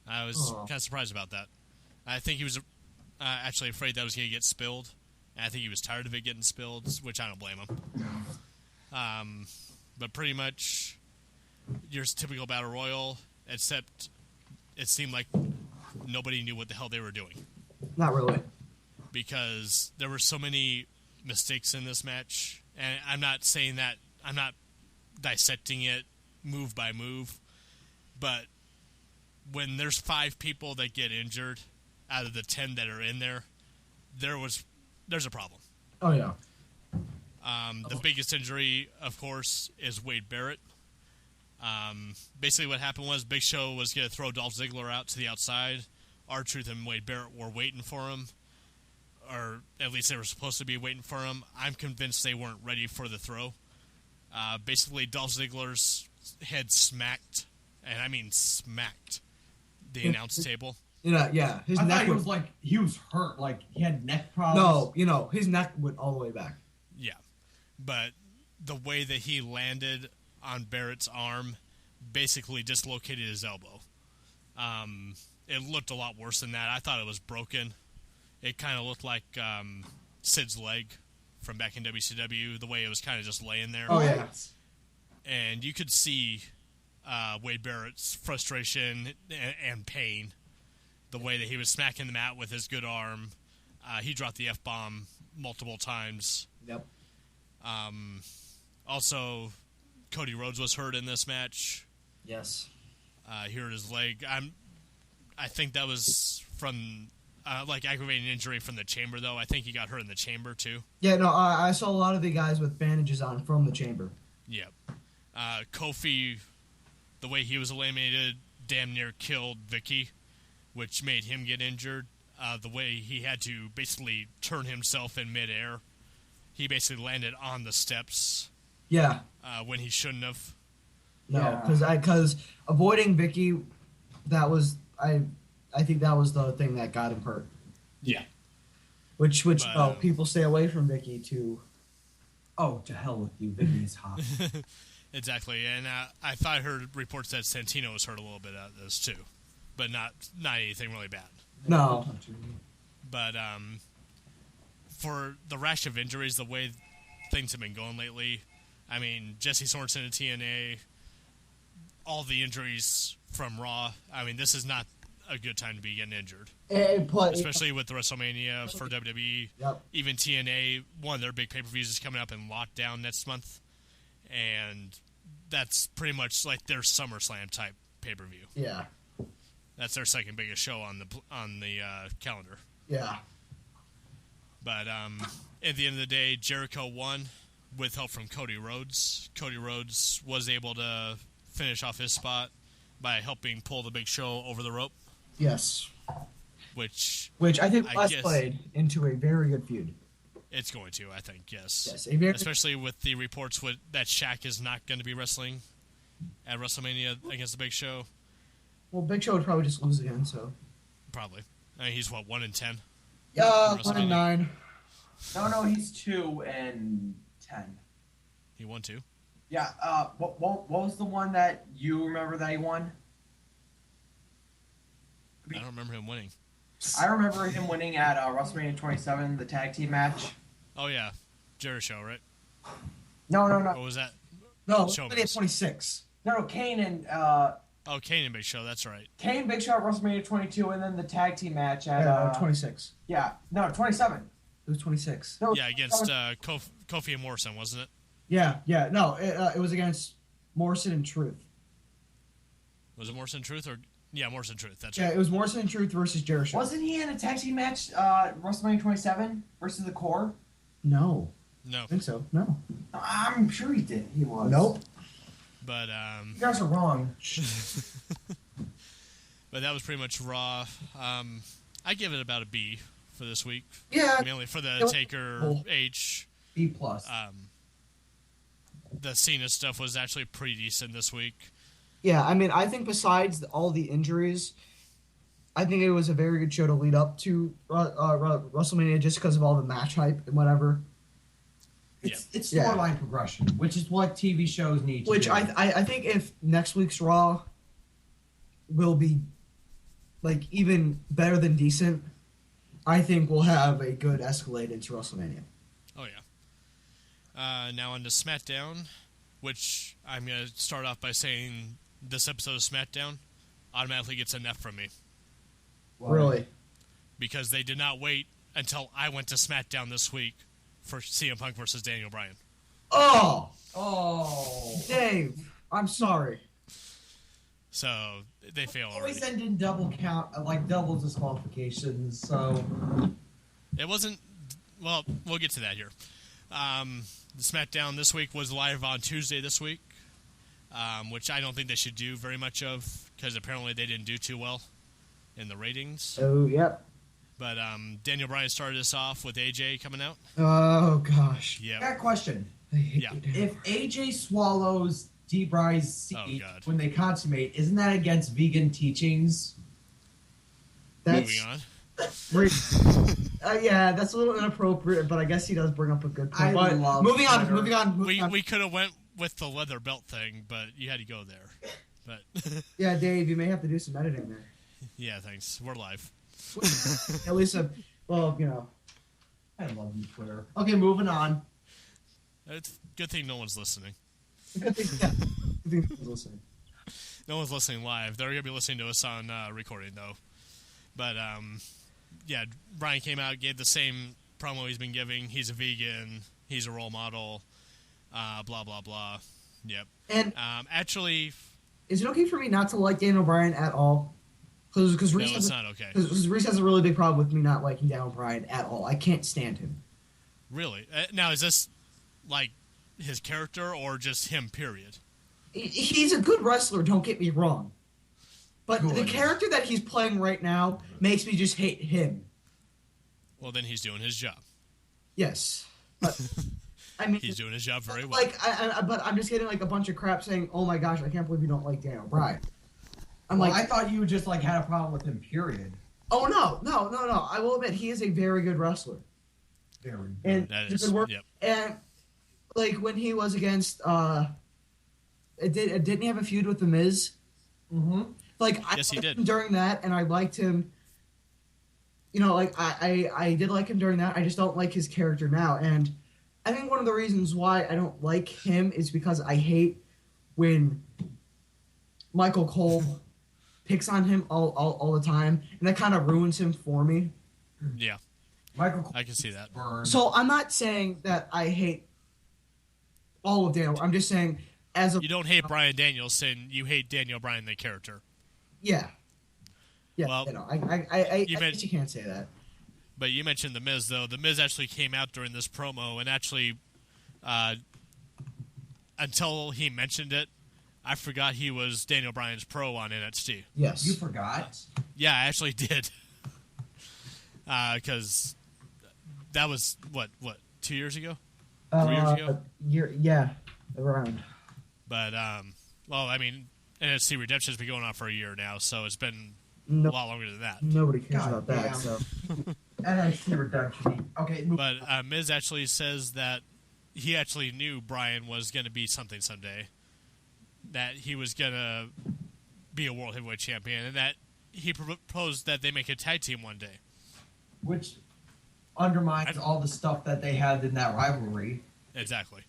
I was kind of surprised about that. I think he was actually afraid that was going to get spilled. And I think he was tired of it getting spilled, which I don't blame him. But pretty much your typical Battle Royal, except it seemed like nobody knew what the hell they were doing. Not really. Because there were so many mistakes in this match. And I'm not saying that, I'm not dissecting it move by move, but when there's 5 people that get injured out of the 10 that are in there, there's a problem. Oh, yeah. The biggest injury, of course, is Wade Barrett. Basically what happened was Big Show was going to throw Dolph Ziggler out to the outside. R-Truth and Wade Barrett were waiting for him, or at least they were supposed to be waiting for him. I'm convinced they weren't ready for the throw. Basically, Dolph Ziggler's head smacked, and I mean smacked, the announce table. Yeah. I thought he was he was hurt, like he had neck problems. No, his neck went all the way back. Yeah, but the way that he landed on Barrett's arm basically dislocated his elbow. It looked a lot worse than that. I thought it was broken. It kind of looked like Sid's leg from back in WCW, the way it was kind of just laying there. Oh, yeah. And you could see Wade Barrett's frustration and pain, the way that he was smacking the mat with his good arm. He dropped the F-bomb multiple times. Yep. Also, Cody Rhodes was hurt in this match. Yes. He hurt his leg. I think that was from aggravating injury from the chamber, though. I think he got hurt in the chamber too. Yeah, no, I saw a lot of the guys with bandages on from the chamber. Yeah. Kofi, the way he was eliminated, damn near killed Vicky, which made him get injured. The way he had to basically turn himself in midair. He basically landed on the steps. Yeah. When he shouldn't have. No, because avoiding Vicky, that was I think that was the thing that got him hurt. Yeah. Which people stay away from Vicky to. Oh, to hell with you, Vicky's hot. Exactly, and I heard reports that Santino was hurt a little bit out of this too, but not anything really bad. No. But for the rash of injuries, the way things have been going lately, I mean, Jesse Sorensen at TNA, all the injuries from Raw. I mean, this is not a good time to be getting injured. Especially with the WrestleMania for WWE. Yep. Even TNA, one of their big pay-per-views is coming up in lockdown next month. And that's pretty much like their SummerSlam type pay-per-view. Yeah. That's their second biggest show on the calendar. Yeah. But at the end of the day, Jericho won with help from Cody Rhodes. Cody Rhodes was able to finish off his spot by helping pull the Big Show over the rope. Yes. Which I think played into a very good feud. It's going to, I think, yes. Yes, especially with the reports that Shaq is not going to be wrestling at WrestleMania against the Big Show. Well, Big Show would probably just lose again, so. Probably. I mean, he's, 1-10? Yeah, 1-9. No, he's 2-10. He won 2? Yeah, what was the one that you remember that he won? I don't remember him winning. I remember him winning at WrestleMania 27, the tag team match. Oh, yeah. Jericho, right? No. What was that? No, WrestleMania 26. No, Kane and... Kane and Big Show, that's right. Kane, Big Show at WrestleMania 22, and then the tag team match at... 26. Yeah, no, 27. It was 26. No, yeah, against Kofi and Morrison, wasn't it? Yeah. No, it was against Morrison and Truth. Was it Morrison and Truth or... Yeah, Morrison and Truth, that's right. Yeah, it was Morrison and Truth versus Jericho. Wasn't he in a tag team match, WrestleMania 27 versus the Core? No. No. I think so. No. I'm sure he did. He was. Nope. But, you guys are wrong. But that was pretty much Raw. I give it about a B for this week. Yeah. Mainly for the Taker H. B+. The Cena stuff was actually pretty decent this week. Yeah, I mean, I think besides all the injuries, I think it was a very good show to lead up to WrestleMania just because of all the match hype and whatever. It's storyline progression, which is what TV shows need to do. Which I think if next week's Raw will be, like, even better than decent, I think we'll have a good escalade into WrestleMania. Oh, yeah. Now on to SmackDown, which I'm going to start off by saying this episode of SmackDown automatically gets an F from me. Really? Because they did not wait until I went to SmackDown this week for CM Punk versus Daniel Bryan. Oh, dang I'm sorry. So they fail already. Always end in double count, like double disqualifications. So it wasn't. Well, we'll get to that here. The SmackDown this week was live on Tuesday this week, which I don't think they should do very much of because apparently they didn't do too well in the ratings. Oh, yep. But Daniel Bryan started us off with AJ coming out. Oh gosh. Yeah. Got a question. Yeah. If AJ swallows D-Bry's seed when they consummate, isn't that against vegan teachings? Moving on. Yeah, that's a little inappropriate, but I guess he does bring up a good point. Moving on. We could have went with the leather belt thing, but you had to go there. But yeah, Dave, you may have to do some editing there. Yeah, thanks. We're live. At least, well, you know. I love you, Twitter. Okay, moving on. It's a good thing no one's listening. Good thing, yeah. Good thing no one's listening. No one's listening live. They're going to be listening to us on recording, though. But, yeah, Bryan came out, gave the same promo he's been giving. He's a vegan. He's a role model. Blah, blah, blah. Yep. And actually... Is it okay for me not to like Daniel Bryan at all? Because Reese it's not okay. Because Reese has a really big problem with me not liking Daniel Bryan at all. I can't stand him. Really? Now, is this, like, his character or just him, period? He's a good wrestler, don't get me wrong. But the character that he's playing right now makes me just hate him. Well, then he's doing his job. Yes. But, I mean, he's doing his job very well. Like, but I'm just getting, like, a bunch of crap saying, oh my gosh, I can't believe you don't like Daniel Bryan. I thought you just, like, had a problem with him, period. Oh, no. I will admit, he is a very good wrestler. Very good. And that is, yep. And, like, when he was against, didn't he have a feud with The Miz? Mm-hmm. Like, yes, I liked him during that, and I liked him. You know, like, I did like him during that. I just don't like his character now. And I think one of the reasons why I don't like him is because I hate when Michael Cole picks on him all the time, and that kind of ruins him for me. Yeah. Michael Cole, I can see that. So I'm not saying that I hate all of Daniel. I'm just saying you don't hate Bryan Danielson, you hate Daniel Bryan the character. Yeah. Yeah. Well, you know, I guess you can't say that. But you mentioned The Miz, though. The Miz actually came out during this promo and actually, until he mentioned it, I forgot he was Daniel Bryan's pro on NXT. Yes. You forgot? Yeah, I actually did. Because that was, what, 2 years ago? 3 years ago? Yeah, around. But, well, I mean, NXT Redemption's been going on for a year now, so it's been a lot longer than that. Nobody cares about that, so. NXT Redemption. Okay. But Miz actually says that he actually knew Bryan was going to be something someday. That he was going to be a World Heavyweight Champion, and that he proposed that they make a tag team one day. Which undermines all the stuff that they had in that rivalry. Exactly.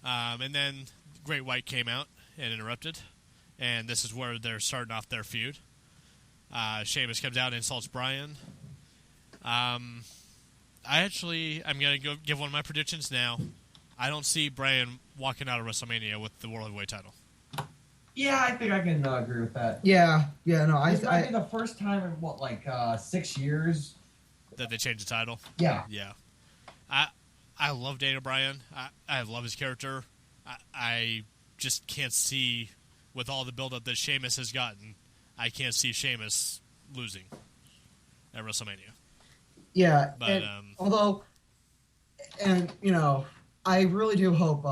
And then Great White came out and interrupted, and this is where they're starting off their feud. Sheamus comes out and insults Bryan. I'm going to go give one of my predictions now. I don't see Bryan walking out of WrestleMania with the World Heavyweight title. Yeah, I think I can agree with that. Yeah, no, It's might be the first time in, 6 years? That they changed the title? Yeah. Yeah. I love Daniel Bryan. I love his character. I just can't see, with all the build-up that Sheamus has gotten, I can't see Sheamus losing at WrestleMania. Yeah, but although, you know, I really do hope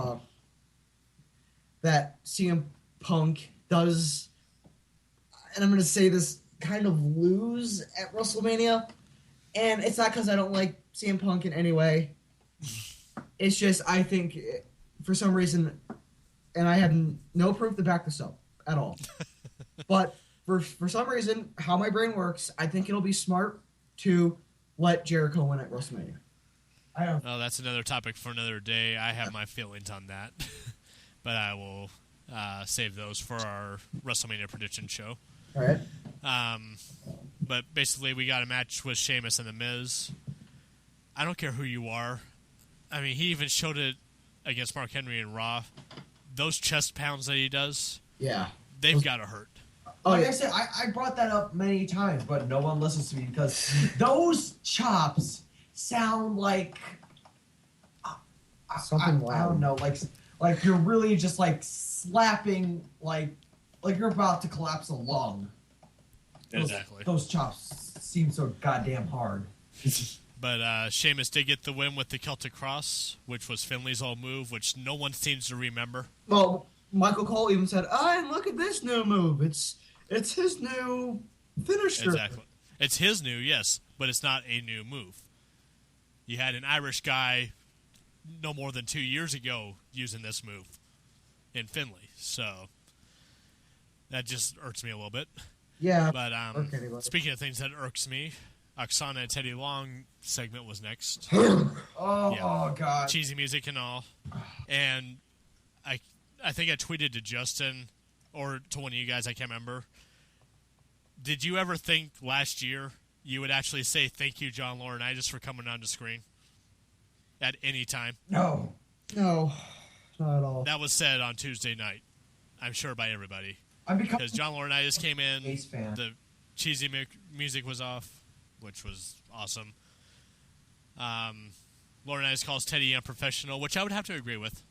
that CM Punk does, and I'm going to say this, kind of lose at WrestleMania. And it's not because I don't like CM Punk in any way. It's just I think, for some reason, and I have no proof to back this up at all, but for some reason, how my brain works, I think it'll be smart to let Jericho win at WrestleMania. Oh, that's another topic for another day. I have my feelings on that. But I will save those for our WrestleMania prediction show. All right. But basically, we got a match with Sheamus and The Miz. I don't care who you are. I mean, he even showed it against Mark Henry and Raw. those chest pounds that he does, they've got to hurt. Like I said, I brought that up many times, but no one listens to me because those chops sound like something loud. I don't know, like you're really just like slapping, like you're about to collapse a lung. Exactly. Those chops seem so goddamn hard. But Sheamus did get the win with the Celtic Cross, which was Finlay's old move, which no one seems to remember. Well, Michael Cole even said, and look at this new move. It's his new finisher. Exactly. It's his new, yes, but it's not a new move. You had an Irish guy no more than 2 years ago using this move in Finlay, so that just irks me a little bit. Yeah. But speaking of things that irks me, Oksana and Teddy Long segment was next. Oh, God. Cheesy music and all. And I think I tweeted to Justin or to one of you guys, I can't remember. Did you ever think last year you would actually say thank you, John Laurinaitis, for coming on the screen at any time? No, not at all. That was said on Tuesday night, I'm sure, by everybody. Because John Laurinaitis came in, the cheesy music was off, which was awesome. Laurinaitis calls Teddy unprofessional, which I would have to agree with,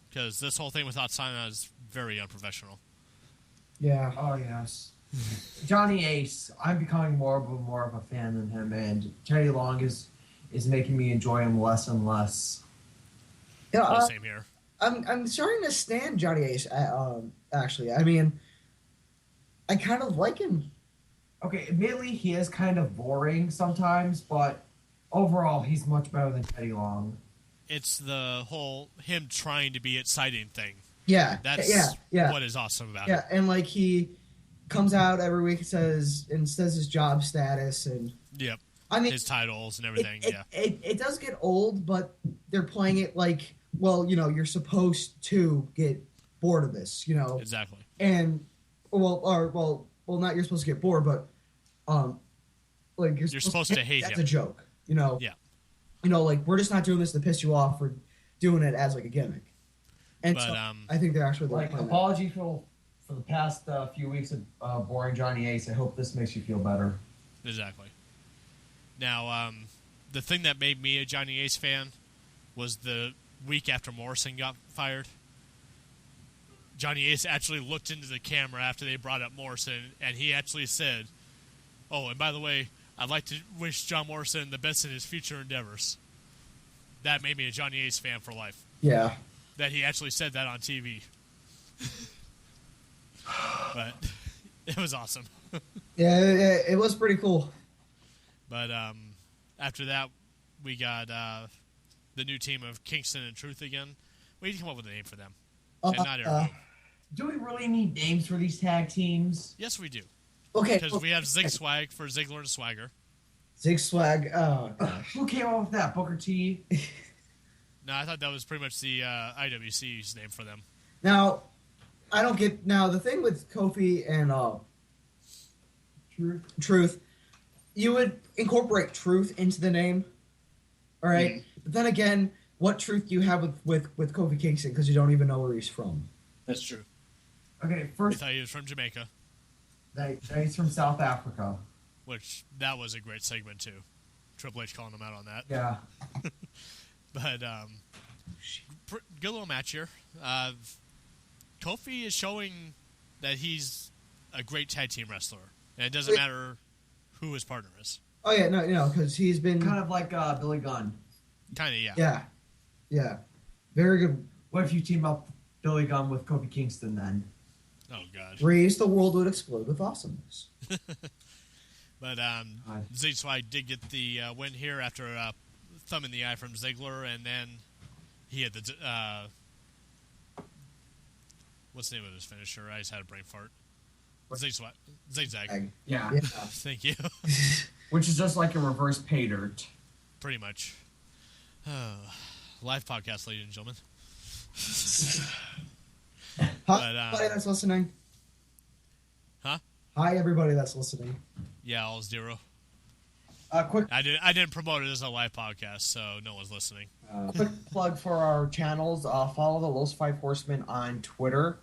because this whole thing with Oksana is very unprofessional. Yeah. Oh, yes. Johnny Ace, I'm becoming more of a fan than him, and Teddy Long is making me enjoy him less and less. Yeah, same here. I'm starting to stand Johnny Ace. Actually, I mean, I kind of like him. Okay, admittedly, he is kind of boring sometimes, but overall, he's much better than Teddy Long. It's the whole him trying to be exciting thing. Yeah, that's what is awesome about it. Yeah, and like he comes out every week and says his job status and I mean, his titles and everything. It does get old, but they're playing it like, well, you're supposed to get bored of this, Exactly. And well, not you're supposed to get bored, but like you're supposed to hate that's him. a joke, Yeah. Like we're just not doing this to piss you off. We're doing it as like a gimmick. And but, so I think they're actually like apology for the past few weeks of boring Johnny Ace. I hope this makes you feel better. Exactly. Now, the thing that made me a Johnny Ace fan was the week after Morrison got fired. Johnny Ace actually looked into the camera after they brought up Morrison, and he actually said, "Oh, and by the way, I'd like to wish John Morrison the best in his future endeavors." That made me a Johnny Ace fan for life. Yeah. That he actually said that on TV. But it was awesome. Yeah, it was pretty cool. But after that, we got the new team of Kingston and Truth again. We need to come up with a name for them. And not Eric. Do we really need names for these tag teams? Yes, we do. Okay. Because we have Zig Swag for Ziggler and Swagger. Zig Swag. Who came up with that? Booker T? No, I thought that was pretty much the IWC's name for them. Now, I don't get... Now, the thing with Kofi and Truth, you would incorporate Truth into the name, all right? Mm-hmm. But then again, what truth do you have with Kofi Kingston because you don't even know where he's from? That's true. Okay, first... I thought he was from Jamaica. He's from South Africa. Which, that was a great segment, too. Triple H calling him out on that. Yeah. But, good little match here. Kofi is showing that he's a great tag team wrestler. And it doesn't matter who his partner is. Oh, yeah, no, because he's been... Kind of like Billy Gunn. Kind of, yeah. Yeah. Very good. What if you team up Billy Gunn with Kofi Kingston, then? Oh, God. Raise the world would explode with awesomeness. But Zig Swag did get the win here after a thumb in the eye from Ziggler, and then he had the... what's the name of his finisher? I just had a brain fart. Zigzag. Yeah. Thank you. Which is just like a reverse pay dirt. Pretty much. Live podcast, ladies and gentlemen. Hi, everybody that's listening. Huh? Hi, everybody that's listening. Yeah, all zero. Quick. I didn't promote it as a live podcast, so no one's listening. Quick plug for our channels. Follow the Los 5 Horsemen on Twitter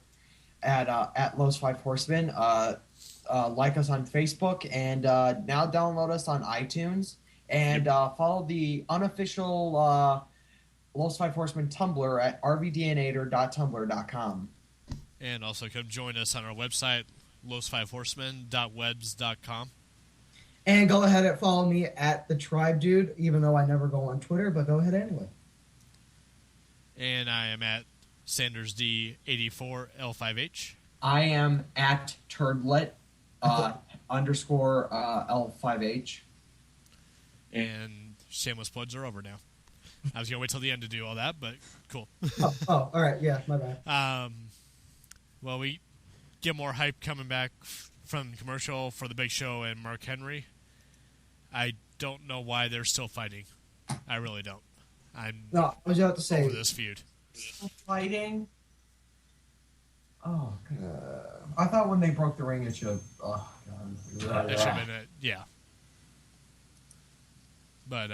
at Los 5 Horsemen. Like us on Facebook, and now download us on iTunes. And follow the unofficial Los 5 Horsemen Tumblr at rvdnator.tumblr.com. And also come join us on our website, los5horsemen.webs.com. And go ahead and follow me at the Tribe Dude, even though I never go on Twitter, but go ahead anyway. And I am at SandersD84 L5H. I am at Turdlet _ L5H. And shameless plugs are over now. I was going to wait till the end to do all that, but cool. All right. Yeah, my bad. Well, we get more hype coming back from the commercial for the Big Show and Mark Henry. I don't know why they're still fighting. I really don't. I was about to say over this feud. Fighting? Oh, God. I thought when they broke the ring, it should have... Oh, God. It should have been yeah. But,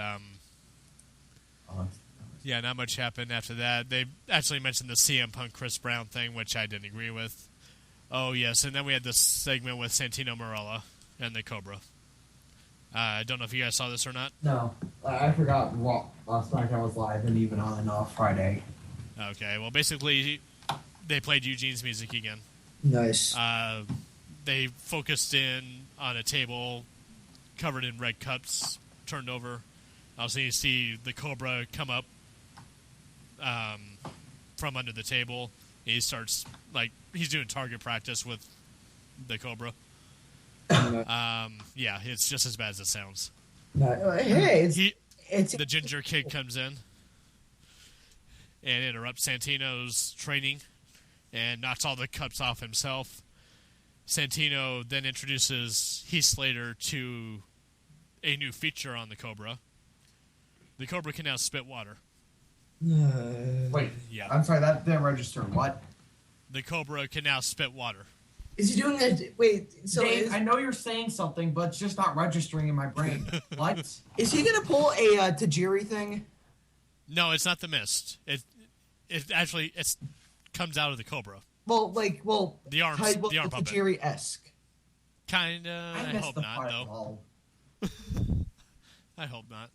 yeah, not much happened after that. They actually mentioned the CM Punk Chris Brown thing, which I didn't agree with. Oh, yes, and then we had this segment with Santino Marella and the Cobra. I don't know if you guys saw this or not. No, I forgot SmackDown was live and even on Friday. Okay, well, basically, they played Eugene's music again. Nice. They focused in on a table covered in red cups, turned over. Also, you see the Cobra come up from under the table. He starts, he's doing target practice with the Cobra. Yeah, it's just as bad as it sounds. Hey, the Ginger Kid comes in and interrupts Santino's training and knocks all the cups off himself. Santino then introduces Heath Slater to a new feature on the Cobra. The Cobra can now spit water. Wait, yeah. I'm sorry, that didn't register. What? The Cobra can now spit water. Is he doing that? Wait, so Dave, I know you're saying something, but it's just not registering in my brain. What? Is he going to pull a Tajiri thing? No, it's not the mist. It actually comes out of the Cobra. The arm puppet. Tajiri-esque. Kinda. I hope not, though. I hope not.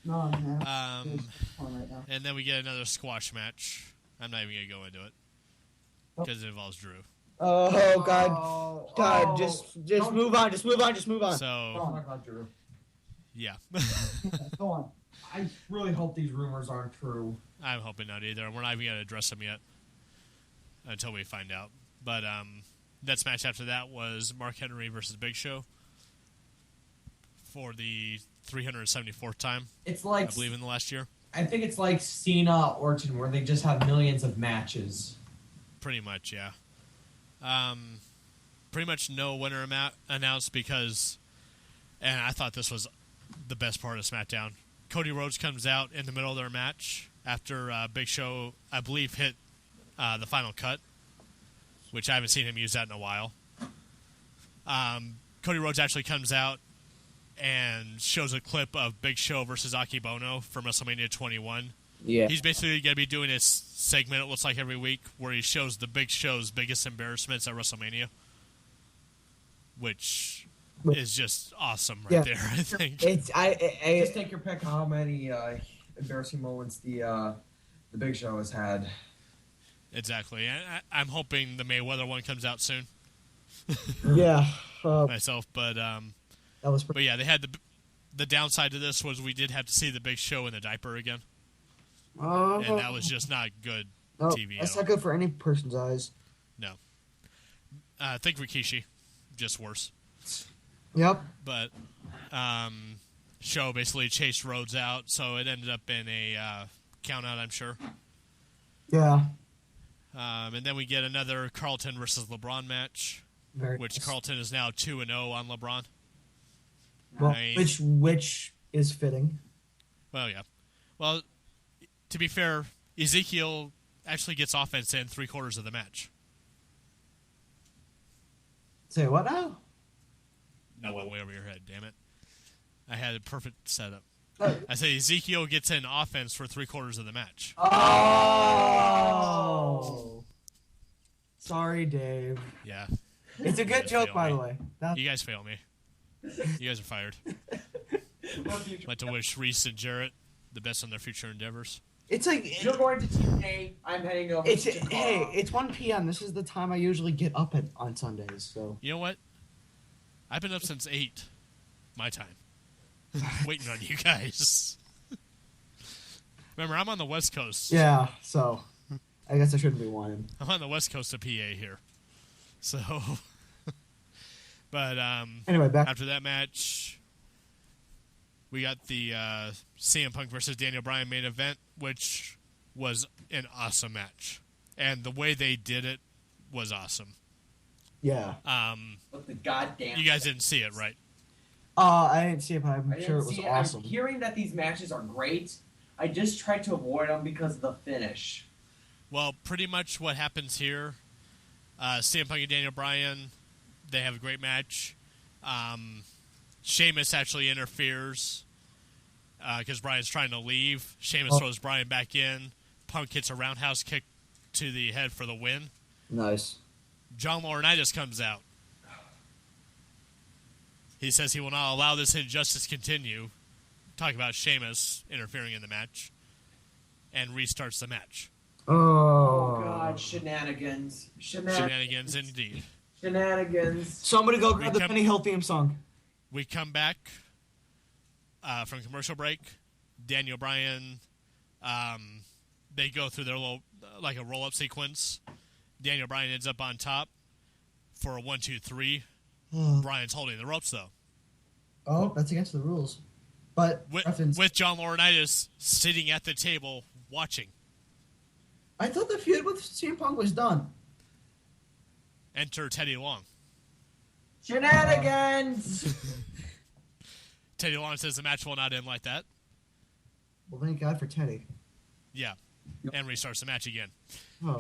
No, man. Right now. And then we get another squash match. I'm not even going to go into it because it involves Drew. Oh God! Just move on. Just move on. So, don't talk about Drew. Yeah. Go on. I really hope these rumors aren't true. I'm hoping not either. We're not even going to address them yet until we find out. But that match after that was Mark Henry versus Big Show for the 374th time. It's like, I believe, in the last year. I think it's like Cena Orton, where they just have millions of matches. Pretty much, yeah. Pretty much no winner announced because, and I thought this was the best part of SmackDown. Cody Rhodes comes out in the middle of their match after Big Show, I believe, hit the final cut, which I haven't seen him use that in a while. Cody Rhodes actually comes out and shows a clip of Big Show versus Akibono from WrestleMania 21. Yeah. He's basically going to be doing his segment, it looks like, every week, where he shows the Big Show's biggest embarrassments at WrestleMania, which is just awesome there, I think. Just take your pick how many embarrassing moments the Big Show has had. Exactly. I'm hoping the Mayweather one comes out soon. Yeah. Myself, but that was but yeah, they had the downside to this was we did have to see the Big Show in the diaper again. And that was just not good TV. That's not good for any person's eyes. No. Think Rikishi, just worse. Yep. But Show basically chased Rhodes out, so it ended up in a count out, I'm sure. Yeah. And then we get another Carlton versus LeBron match, which Carlton is now 2-0 on LeBron. Well, which is fitting. Well, yeah. Well, to be fair, Ezekiel actually gets offense in 3/4 of the match. Say what now? No, went way over your head, damn it. I had a perfect setup. I say Ezekiel gets in offense for 3/4 of the match. Oh! Sorry, Dave. Yeah. It's a good joke, by the way. You guys fail me. You guys are fired. I'd like to wish Reese and Jarrett the best on their future endeavors. It's like you're going to Team A. I'm heading over. It's 1 p.m. This is the time I usually get up on Sundays. So you know what? I've been up since 8, my time, waiting on you guys. Remember, I'm on the West Coast. Yeah, so I guess I shouldn't be whining. I'm on the West Coast of PA here, so. But anyway, back after that match, we got the CM Punk versus Daniel Bryan main event, which was an awesome match, and the way they did it was awesome. Yeah. But the goddamn. You guys didn't see it, right? I didn't see it, but I'm sure it was awesome. I'm hearing that these matches are great. I just tried to avoid them because of the finish. Well, pretty much what happens here, CM Punk and Daniel Bryan, they have a great match. Sheamus actually interferes because Bryan's trying to leave. Sheamus throws Bryan back in. Punk hits a roundhouse kick to the head for the win. Nice. John Laurinaitis comes out. He says he will not allow this injustice continue. Talk about Sheamus interfering in the match. And restarts the match. Oh God, shenanigans. Shenanigans indeed. Shenanigans. Somebody go grab the Benny Hill theme song. We come back from commercial break. Daniel Bryan, they go through their little, like a roll-up sequence. Daniel Bryan ends up on top for a 1, 2, 3. Bryan's holding the ropes, though. Oh, that's against the rules. But with John Laurinaitis sitting at the table watching. I thought the feud with CM Punk was done. Enter Teddy Long. Shenanigans! Teddy Long says the match will not end like that. Well, thank God for Teddy. Yeah. And restarts the match again. Oh.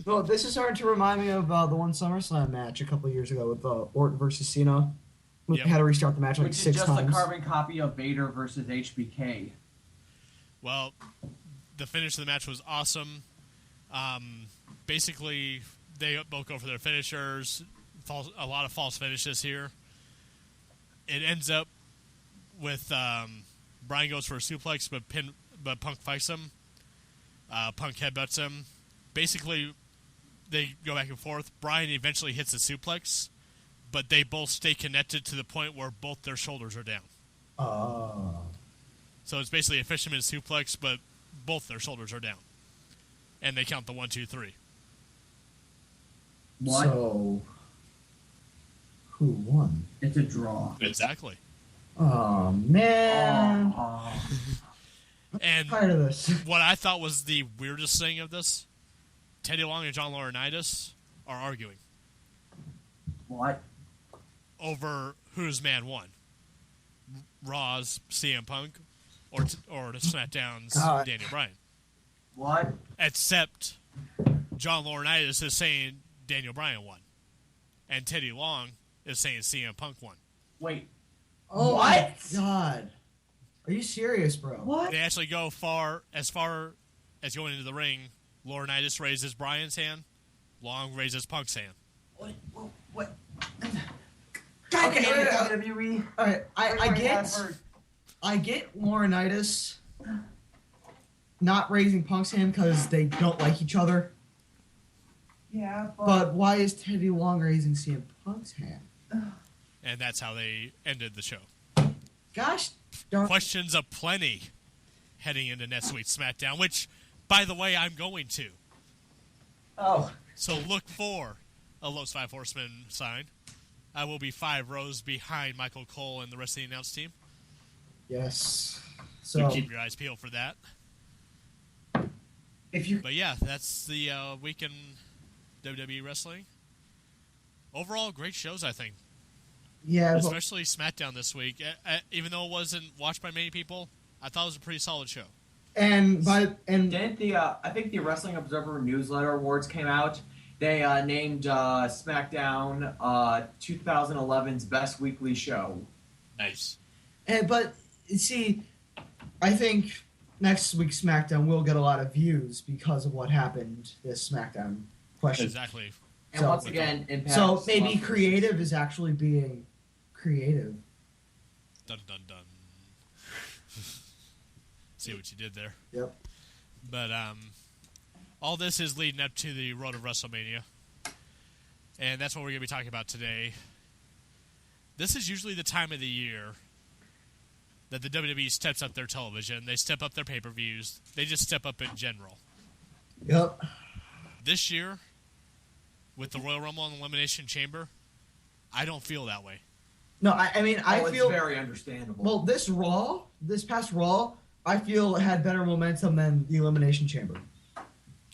Well, this is starting to remind me of the one SummerSlam match a couple of years ago with Orton versus Cena. We had to restart the match like 6 times. Which is just a carbon copy of Vader versus HBK. Well, the finish of the match was awesome. Basically, they both go for their finishers. A lot of false finishes here. It ends up with Bryan goes for a suplex, but Punk fights him. Punk headbutts him. Basically, they go back and forth. Bryan eventually hits a suplex, but they both stay connected to the point where both their shoulders are down. Oh. So it's basically a fisherman's suplex, but both their shoulders are down. And they count the 1, 2, 3. What? So, who won? It's a draw. Exactly. Oh, man. And tired of this. What I thought was the weirdest thing of this, Teddy Long and John Laurinaitis are arguing. What? Over whose man won. Raw's CM Punk or SmackDown's Daniel Bryan. What? Except John Laurinaitis is saying Daniel Bryan won. And Teddy Long is saying CM Punk won. Wait. Oh, what? My God. Are you serious, bro? What? They actually go far as going into the ring. Laurinaitis raises Bryan's hand. Long raises Punk's hand. What? Okay, WWE. All right, I get Laurinaitis not raising Punk's hand because they don't like each other. Yeah, but why is Teddy Long raising CM Punk's hand? And that's how they ended the show. Gosh. Questions aplenty heading into next week's SmackDown, which, by the way, I'm going to. Oh. So look for a Los 5 Horsemen sign. I will be 5 rows behind Michael Cole and the rest of the announced team. Yes. So keep your eyes peeled for that. But yeah, that's the week in WWE wrestling. Overall, great shows, I think. Yeah, especially SmackDown this week. Even though it wasn't watched by many people, I thought it was a pretty solid show. Didn't the I think the Wrestling Observer Newsletter Awards came out. They named SmackDown 2011's best weekly show. Nice. But see, I think next week's SmackDown will get a lot of views because of what happened this SmackDown question. Exactly. And so, once again, Impact. So maybe creative is actually being creative. Dun dun dun. See what you did there. Yep. But all this is leading up to the road of WrestleMania. And that's what we're going to be talking about today. This is usually the time of the year that the WWE steps up their television. They step up their pay-per-views. They just step up in general. Yep. This year, with the Royal Rumble and Elimination Chamber, I don't feel that way. No, I mean, I feel... it's very understandable. Well, this past Raw, I feel had better momentum than the Elimination Chamber.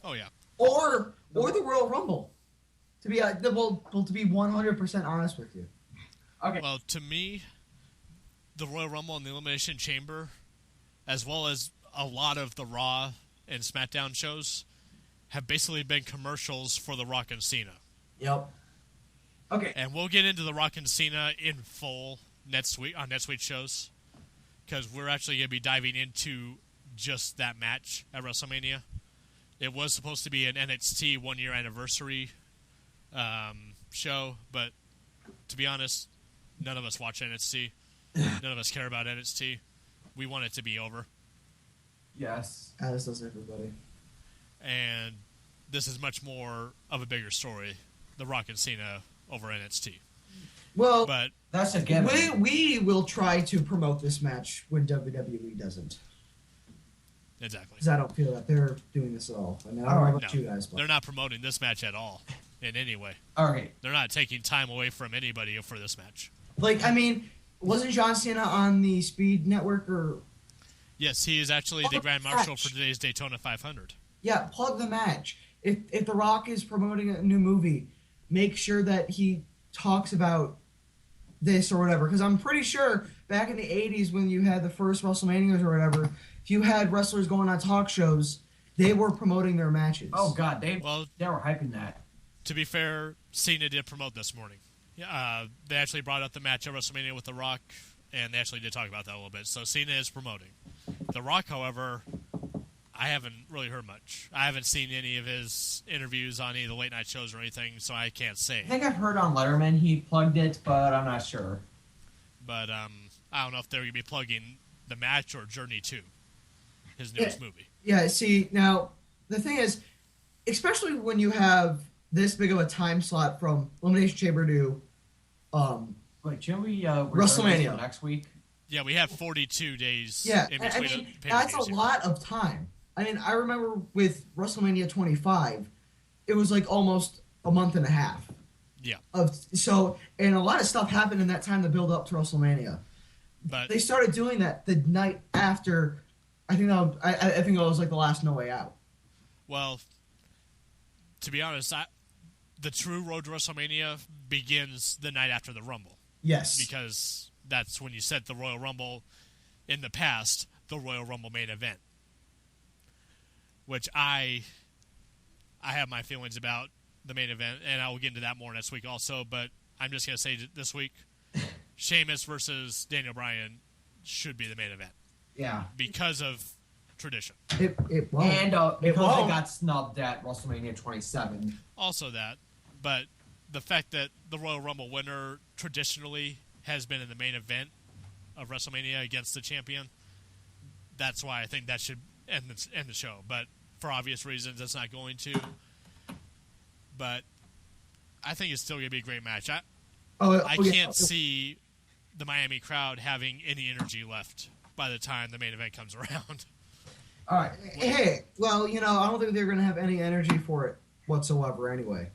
Oh, yeah. Or the Royal Rumble. To be 100% honest with you. Okay. Well, to me, the Royal Rumble and the Elimination Chamber, as well as a lot of the Raw and SmackDown shows, have basically been commercials for The Rock and Cena. Yep. Okay. And we'll get into The Rock and Cena in full next week on next week's shows, because we're actually going to be diving into just that match at WrestleMania. It was supposed to be an NXT one-year anniversary show, but to be honest, none of us watch NXT. None of us care about NXT. We want it to be over. Yes. As does everybody. And this is much more of a bigger story, The Rock and Cena over NXT. Well, but that's again. We will try to promote this match when WWE doesn't. Exactly. Because I don't feel that they're doing this at all. I mean, I don't know about you guys. But. They're not promoting this match at all in any way. All right. They're not taking time away from anybody for this match. Like, I mean, wasn't John Cena on the Speed Network or... Yes, he is actually the Grand Marshal for today's Daytona 500. Yeah, plug the match. If The Rock is promoting a new movie, make sure that he talks about this or whatever. Because I'm pretty sure back in the 80s when you had the first WrestleManias or whatever, if you had wrestlers going on talk shows, they were promoting their matches. Oh, God. They were hyping that. To be fair, Cena did promote this morning. They actually brought up the match at WrestleMania with The Rock, and they actually did talk about that a little bit. So Cena is promoting. The Rock, however, I haven't really heard much. I haven't seen any of his interviews on any of the late night shows or anything, so I can't say. I think I've heard on Letterman he plugged it, but I'm not sure. But I don't know if they're going to be plugging the match or Journey 2, his newest movie. Yeah, see, now, the thing is, especially when you have this big of a time slot from Elimination Chamber to Wait, shall we WrestleMania next week? Yeah, we have 42 days in between. I mean, that's a lot of time. I mean, I remember with WrestleMania 25, it was like almost a month and a half. Yeah. And a lot of stuff happened in that time to build up to WrestleMania. But they started doing that the night after. I think it was like the last No Way Out. Well, to be honest, the true road to WrestleMania begins the night after the Rumble. Yes. Because that's when you set the Royal Rumble in the past, the Royal Rumble main event. Which I have my feelings about the main event, and I will get into that more next week also, but I'm just going to say this week, Sheamus versus Daniel Bryan should be the main event. Yeah. Because of tradition. It won't. And because they got snubbed at WrestleMania 27. Also that, but the fact that the Royal Rumble winner traditionally has been in the main event of WrestleMania against the champion, that's why I think that should end the show. But for obvious reasons, it's not going to. But I think it's still going to be a great match. I can't see the Miami crowd having any energy left by the time the main event comes around. All right. Hey, well, I don't think they're going to have any energy for it whatsoever anyway.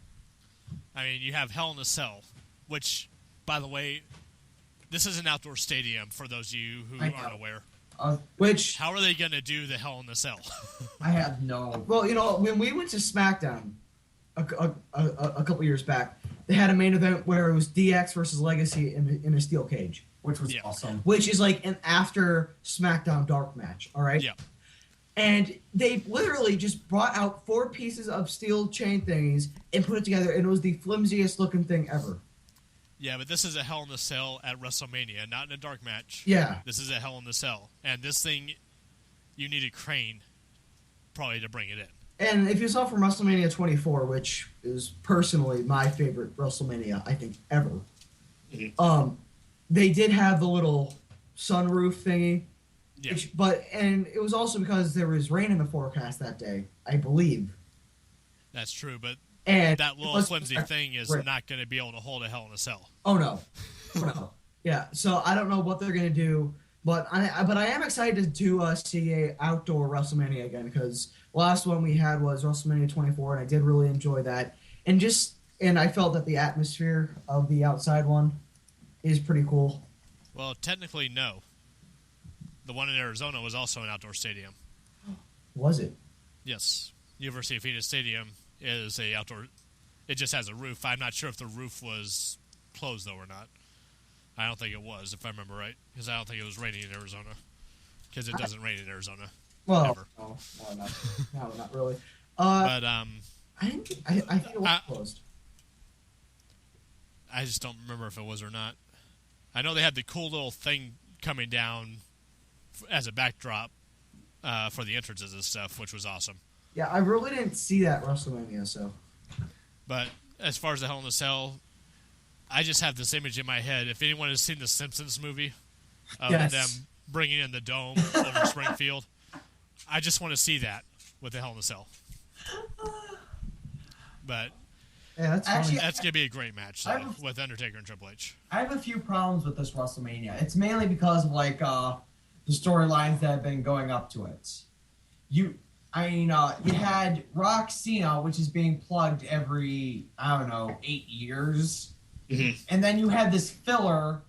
I mean, you have Hell in a Cell, which, by the way, this is an outdoor stadium for those of you who aren't aware. How are they going to do the Hell in a Cell? I have no... Well, when we went to SmackDown a couple years back, they had a main event where it was DX versus Legacy in a steel cage. Which was awesome. Which is like an after SmackDown dark match, all right? Yeah. And they literally just brought out 4 pieces of steel chain thingies and put it together, and it was the flimsiest looking thing ever. Yeah, but this is a Hell in a Cell at WrestleMania, not in a dark match. Yeah. This is a Hell in a Cell. And this thing, you need a crane probably to bring it in. And if you saw from WrestleMania 24, which is personally my favorite WrestleMania, I think, ever, they did have the little sunroof thingy. Yeah. And it was also because there was rain in the forecast that day, I believe. That's true, but and that little flimsy thing is not going to be able to hold a Hell in a Cell. Oh, no. No. Yeah, so I don't know what they're going to do, but I am excited to see a outdoor WrestleMania again, because the last one we had was WrestleMania 24, and I did really enjoy that. And I felt that the atmosphere of the outside one is pretty cool. Well, technically, no. The one in Arizona was also an outdoor stadium. Was it? Yes. University of Phoenix Stadium is a outdoor. It just has a roof. I'm not sure if the roof was closed, though, or not. I don't think it was, if I remember right, because I don't think it was raining in Arizona. Because it doesn't rain in Arizona. Well, ever. No, not really. But I think it was closed. I just don't remember if it was or not. I know they had the cool little thing coming down as a backdrop for the entrances and stuff, which was awesome. Yeah, I really didn't see that WrestleMania, so. But as far as the Hell in a Cell, I just have this image in my head. If anyone has seen the Simpsons movie of them bringing in the dome over Springfield, I just want to see that with the Hell in a Cell. But yeah, that's going to be a great match with Undertaker and Triple H. I have a few problems with this WrestleMania. It's mainly because of the storylines that have been going up to it. You had Rock Cena, which is being plugged every, 8 years. Mm-hmm. And then you had this filler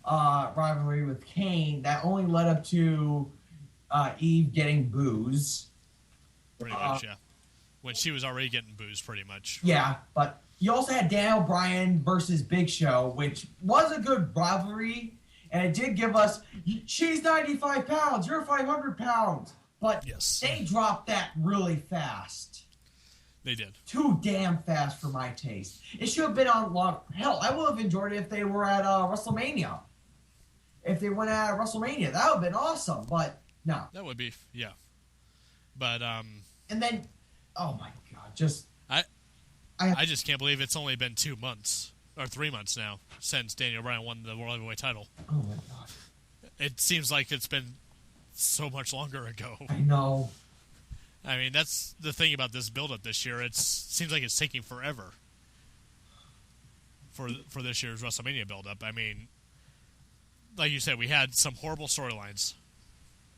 rivalry with Kane that only led up to Eve getting booze. Pretty much, yeah. When she was already getting booze, pretty much. Yeah, but you also had Daniel Bryan versus Big Show, which was a good rivalry. And it did give us, she's 95 pounds, you're 500 pounds. But they dropped that really fast. They did. Too damn fast for my taste. It should have been on long. Hell, I would have enjoyed it if they were at WrestleMania. If they went at WrestleMania, that would have been awesome. But no. That would be, yeah. But and then, oh my God, I just can't believe it's only been 2 months or 3 months now since Daniel Bryan won the World Heavyweight title. Oh my God. It seems like it's been so much longer ago. I know. I mean, that's the thing about this build-up this year. It seems like it's taking forever for this year's WrestleMania build-up. I mean, like you said, we had some horrible storylines.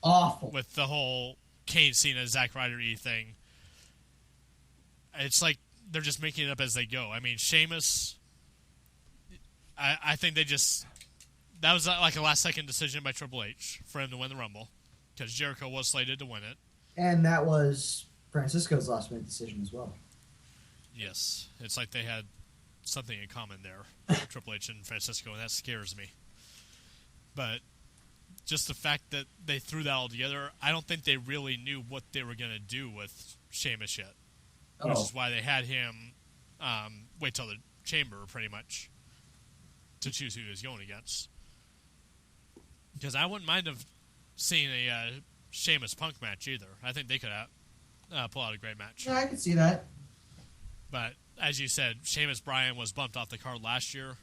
Awful. With the whole Kane, Cena, Zack Ryder thing. It's like they're just making it up as they go. I mean, Sheamus, I think they just... That was like a last-second decision by Triple H for him to win the Rumble, because Jericho was slated to win it. And that was Francisco's last-minute decision as well. Yes. It's like they had something in common there, Triple H and Francisco, and that scares me. But just the fact that they threw that all together, I don't think they really knew what they were going to do with Sheamus yet. Which is why they had him wait till the chamber, pretty much, to choose who he was going against. Because I wouldn't mind seeing a Sheamus Punk match either. I think they could pull out a great match. Yeah, I could see that. But as you said, Sheamus Bryan was bumped off the card last year,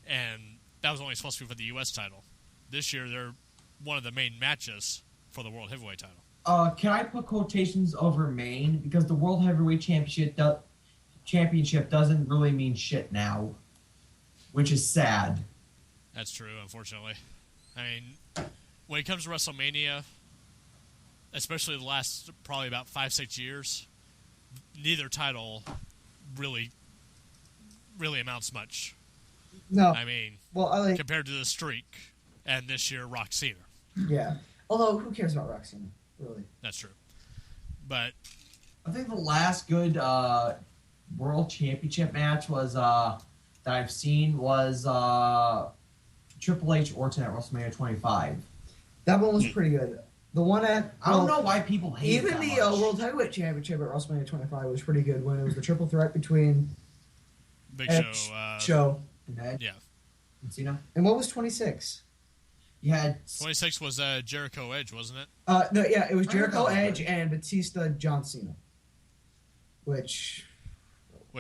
and that was only supposed to be for the U.S. title. This year, they're one of the main matches for the World Heavyweight title. Can I put quotations over main? Because the World Heavyweight Championship doesn't really mean shit now, which is sad. That's true, unfortunately. I mean, when it comes to WrestleMania, especially the last probably about 5-6 years, neither title really amounts much. No. I mean, compared to the streak, and this year, Rock Cena. Yeah. Although, who cares about Rock Cena, really? That's true. But I think the last good World Championship match was that I've seen was Triple H Orton at WrestleMania 25. That one was pretty good. The one at... I don't know why people hate it even the World Heavyweight Championship at WrestleMania 25 was pretty good when it was the triple threat between... Big Show, And Edge. Yeah. And Cena. And what was 26? You had 26 was Jericho Edge, wasn't it? No, yeah, it was Jericho Edge and Batista John Cena. Which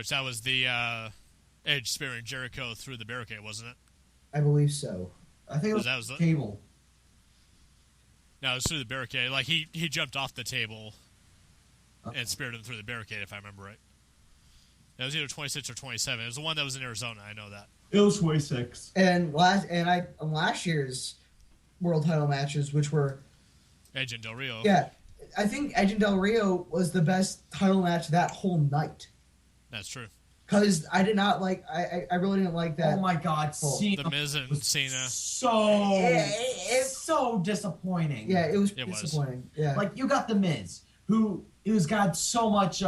that was the Edge spearing Jericho through the barricade, wasn't it? I believe so. I think it was the table. No, it was through the barricade. Like, he jumped off the table and speared him through the barricade, if I remember right. It was either 26 or 27. It was the one that was in Arizona, I know that. It was 26. And last year's world title matches, which were Edge and Del Rio. Yeah, I think Edge and Del Rio was the best title match that whole night. That's true. Because I did not like, I really didn't like that. Oh my God, Cena. The Miz and Cena. It's so disappointing. Yeah, it was disappointing. Yeah, like you got the Miz, who's got so much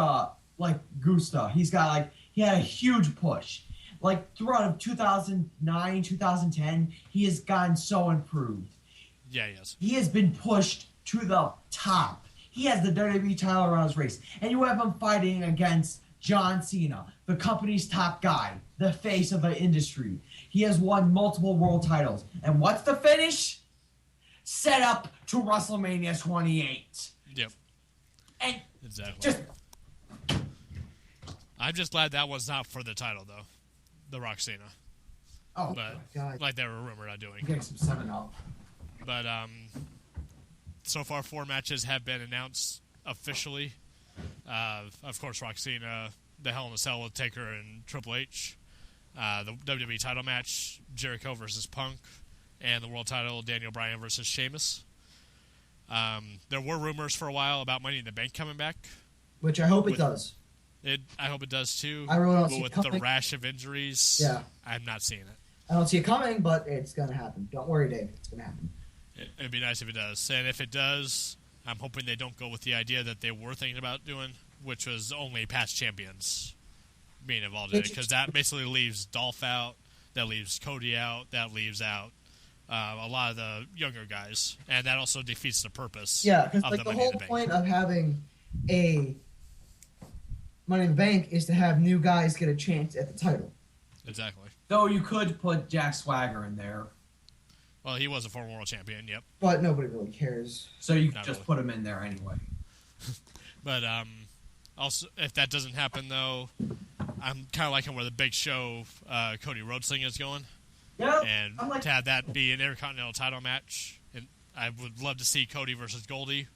gusta. He had a huge push. Like throughout 2009, 2010, he has gotten so improved. Yeah, he has. He has been pushed to the top. He has the WWE title around his waist, and you have him fighting against John Cena, the company's top guy, the face of the industry. He has won multiple world titles. And what's the finish? Set up to WrestleMania 28. Yep. And exactly. I'm just glad that was not for the title, though. The Rock Cena. Oh, but, God. Like they were rumored on doing. I'm getting some 7-Up. But, so far 4 matches have been announced officially. Of course, Rock Cena, the Hell in a Cell with Taker and Triple H. The WWE title match, Jericho versus Punk. And the world title, Daniel Bryan versus Sheamus. There were rumors for a while about Money in the Bank coming back. Which I hope it does. I hope it does too. I really don't see it coming. With the rash of injuries, I'm not seeing it. I don't see it coming, but it's going to happen. Don't worry, Dave. It's going to happen. It'd be nice if it does. And if it does, I'm hoping they don't go with the idea that they were thinking about doing, which was only past champions being involved in it. Because that basically leaves Dolph out, that leaves Cody out, that leaves out a lot of the younger guys. And that also defeats the purpose of the whole point of having a Money in the Bank is to have new guys get a chance at the title. Exactly. Though you could put Jack Swagger in there. Well, he was a former world champion, yep. But nobody really cares. So you could just put him in there anyway. But also, if that doesn't happen, though, I'm kind of liking where the Big Show Cody Rhodes thing is going. Yeah. And to have that be an Intercontinental title match. And I would love to see Cody versus Goldie,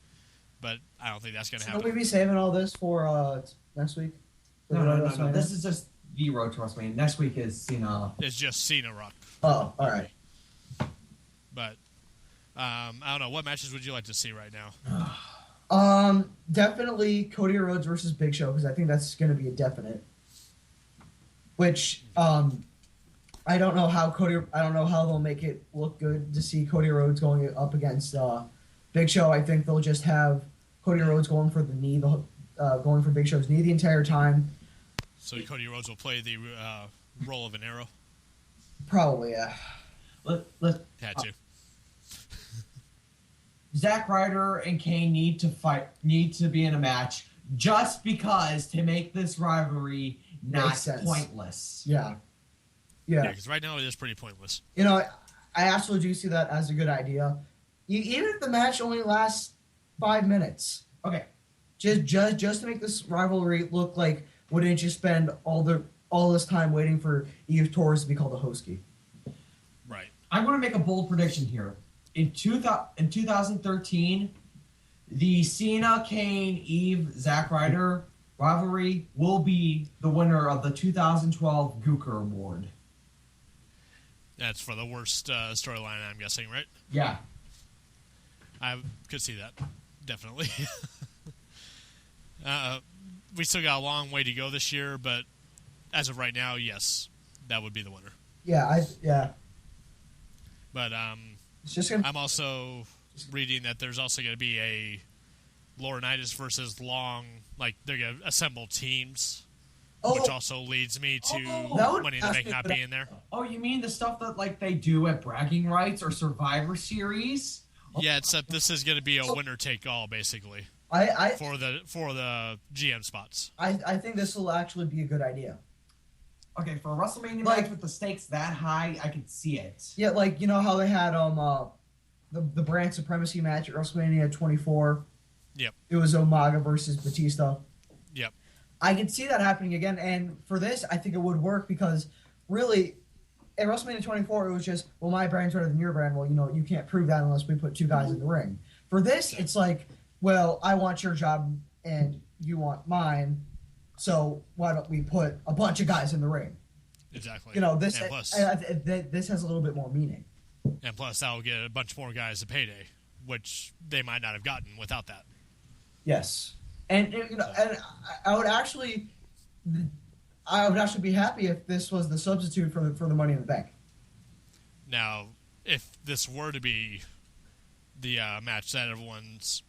but I don't think that's going to happen. Will we be saving all this for next week? No. This is just the road to WrestleMania. Next week is Cena. It's just Cena Rock. Oh, all right. But I don't know. What matches would you like to see right now? Definitely Cody Rhodes versus Big Show, because I think that's going to be a definite. Which I don't know how they'll make it look good to see Cody Rhodes going up against Big Show. I think they'll just have Cody Rhodes going for the knee, going for Big Show's knee the entire time. So Cody Rhodes will play the role of an arrow? Probably, yeah. Had to. Zack Ryder and Kane need to be in a match just because to make this rivalry not pointless. Yeah. Yeah, because right now it is pretty pointless. You know, I absolutely do see that as a good idea. Even if the match only lasts 5 minutes. Okay. Just to make this rivalry look like wouldn't you spend all this time waiting for Eve Torres to be called a Hosky? Right. I'm going to make a bold prediction here. In 2013, the Cena, Kane, Eve, Zack Ryder rivalry will be the winner of the 2012 Gooker Award. That's for the worst storyline, I'm guessing, right? Yeah. I could see that. Definitely. We still got a long way to go this year, but as of right now, yes, that would be the winner. Yeah. But I'm also reading that there's also going to be a Laurinaitis versus Long, like they're going to assemble teams, which also leads me to Money in the Bank not being there. Oh, you mean the stuff that like they do at Bragging Rights or Survivor Series? Yeah, except this is going to be a winner take all, basically. For the GM spots. I think this will actually be a good idea. Okay, for a WrestleMania match with the stakes that high, I could see it. Yeah, like, you know how they had the brand supremacy match at WrestleMania 24? Yep. It was Umaga versus Batista. Yep. I could see that happening again, and for this, I think it would work because, really, at WrestleMania 24, it was just, well, my brand's better than your brand. Well, you know, you can't prove that unless we put two guys in the ring. For this, it's like, well, I want your job and you want mine, so why don't we put a bunch of guys in the ring? Exactly. You know, this plus, has a little bit more meaning. And plus, that will get a bunch more guys a payday, which they might not have gotten without that. Yes, and you know, and I would actually be happy if this was the substitute for the Money in the Bank. Now, if this were to be the match that everyone's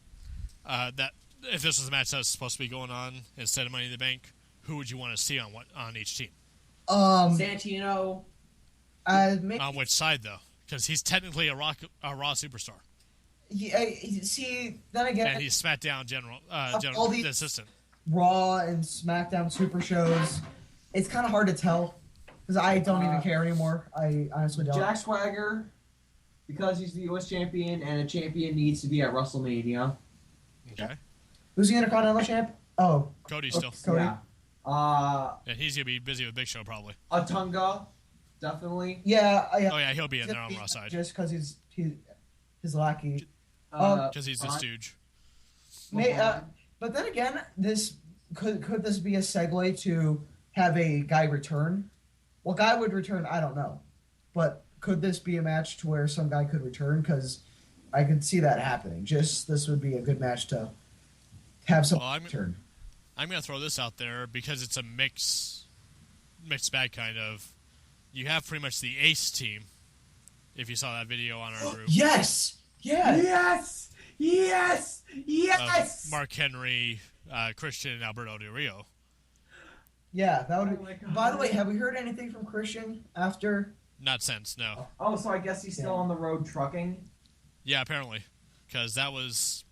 if this was the match that was supposed to be going on instead of Money in the Bank, who would you want to see on each team? Santino. On which side though? Because he's technically a Raw superstar. Yeah, see, then again, and he's SmackDown general assistant. Raw and SmackDown Super shows. It's kind of hard to tell because I don't even care anymore. I honestly don't. Jack Swagger, because he's the U.S. champion, and a champion needs to be at WrestleMania. Okay. Who's the Intercontinental champ? Oh, Cody still. Cody. Yeah. And he's gonna be busy with Big Show probably. Atunga, definitely. Yeah. Oh yeah, he'll be in there on Raw side. Just because he's lackey. Because he's a stooge. But then again, this could this be a segue to have a guy return? Well, guy would return, I don't know. But could this be a match to where some guy could return? Because I could see that happening. Just this would be a good match to have some return. I'm going to throw this out there because it's a mixed bag kind of. You have pretty much the Ace team, if you saw that video on our group. Yes! Yeah. Yes! Yes! Yes! Mark Henry, Christian, and Alberto Del Rio. Yeah, that would be... By the way, have we heard anything from Christian after? Not since, no. Oh, so I guess he's still on the road trucking? Yeah, apparently. Because that was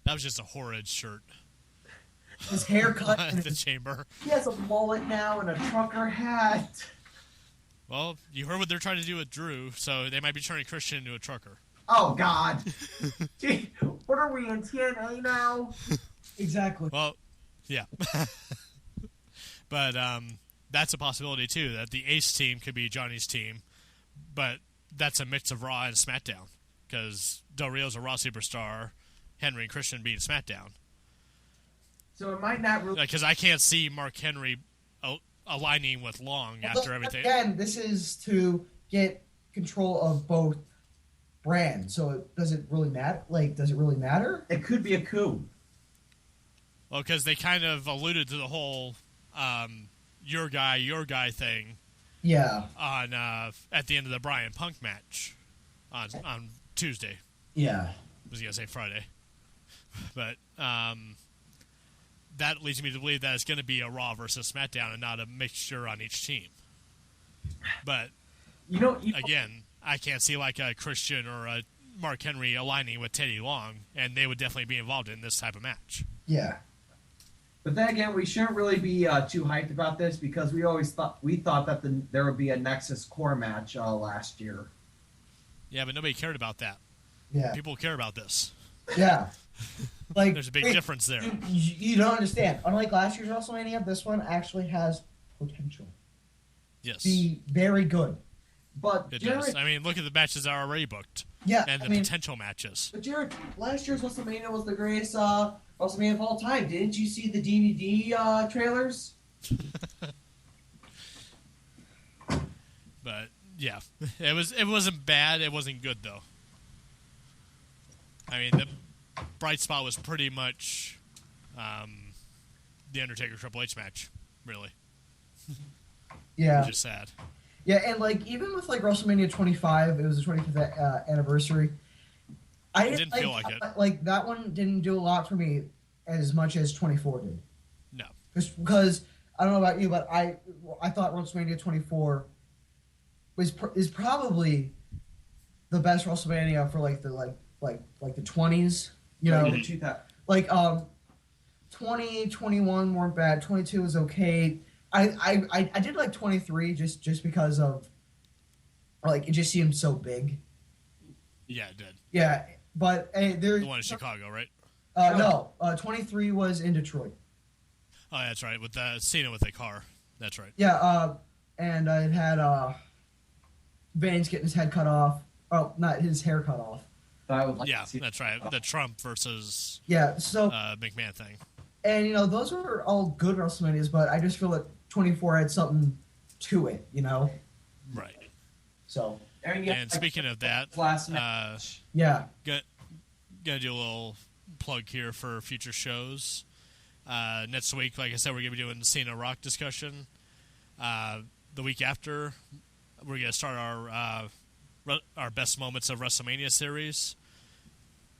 just a horrid shirt. His haircut. At the chamber. He has a mullet now and a trucker hat. Well, you heard what they're trying to do with Drew, so they might be turning Christian into a trucker. Oh, God. Gee, what are we, in TNA now? Exactly. Well, yeah. But that's a possibility, too, that the Ace team could be Johnny's team, but that's a mix of Raw and SmackDown, because Del Rio's a Raw superstar, Henry and Christian being SmackDown. So it might not really... Because I can't see Mark Henry aligning with Long after everything. Again, this is to get control of both brands. So does it really matter? Does it really matter? It could be a coup. Well, because they kind of alluded to the whole your guy thing. Yeah. On at the end of the Bryan Punk match on Tuesday. Yeah. I was going to say Friday. But that leads me to believe that it's going to be a Raw versus SmackDown and not a mixture on each team. But, again, I can't see like a Christian or a Mark Henry aligning with Teddy Long, and they would definitely be involved in this type of match. Yeah. But then again, we shouldn't really be too hyped about this because we thought that there would be a Nexus Core match last year. Yeah, but nobody cared about that. Yeah. People care about this. Yeah. There's a big difference there. You don't understand. Unlike last year's WrestleMania, this one actually has potential. Yes. Be very good. But it does. I mean, look at the matches that are already booked. Yeah. And the potential matches. But Jared, last year's WrestleMania was the greatest WrestleMania of all time. Didn't you see the DVD trailers? But yeah, it wasn't bad. It wasn't good though. I mean, the bright spot was pretty much the Undertaker Triple H match, really. Yeah. Which is sad. Yeah, and even with WrestleMania 25, it was the 25th anniversary. I didn't feel like it. That one didn't do a lot for me as much as 24 did. No. Because I don't know about you, but I thought WrestleMania 24 is probably the best WrestleMania for the 20s. You know, 20, 21 weren't bad. 22 was okay. I did like 23 just because of like it just seemed so big. Yeah, it did. Yeah, but the one in Chicago, right? No, 23 was in Detroit. Oh, that's right. With Cena with the car. That's right. Yeah, and it had Bane's getting his head cut off. Oh, not his hair cut off. That's right. The Trump versus McMahon thing. And those were all good WrestleManias, but I just feel that 24 had something to it, Right. So. And speaking of that, gonna do a little plug here for future shows. Next week, like I said, we're gonna be doing the Cena Rock discussion. The week after, we're gonna start our best moments of WrestleMania series.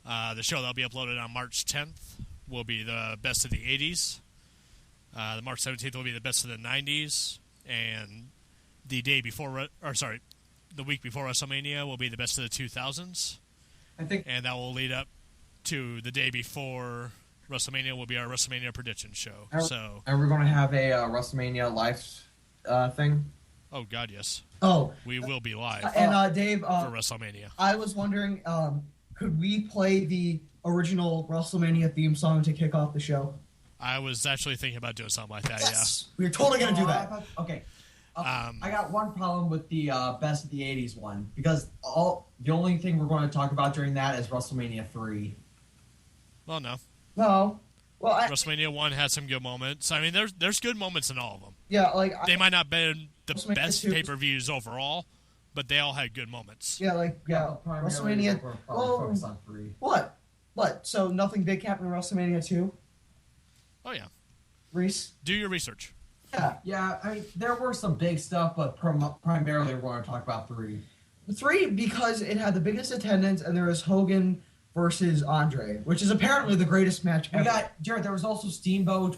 The show that'll be uploaded on March 10th will be the best of the 80s. The March 17th will be the best of the 90s, and the week before WrestleMania will be the best of the 2000s. And that will lead up to the day before WrestleMania will be our WrestleMania prediction show. And we're going to have a WrestleMania live thing? Oh, God, yes. Oh. We will be live. And Dave, for WrestleMania. I was wondering, could we play the original WrestleMania theme song to kick off the show? I was actually thinking about doing something like that, yes. Yeah. We're totally going to do that. Okay. I got one problem with the best of the 80s one, because the only thing we're going to talk about during that is WrestleMania 3. Well, no. No. Well, WrestleMania 1 had some good moments. I mean, there's good moments in all of them. Yeah, they might not be the best pay-per-views overall, but they all had good moments. Yeah, WrestleMania. Focus on 3. What? So nothing big happened in WrestleMania 2? Oh yeah. Reese, do your research. Yeah. I mean, there were some big stuff, but primarily we're going to talk about 3. 3 because it had the biggest attendance, and there was Hogan versus Andre, which is apparently the greatest match ever. We got Jared. There was also Steamboat,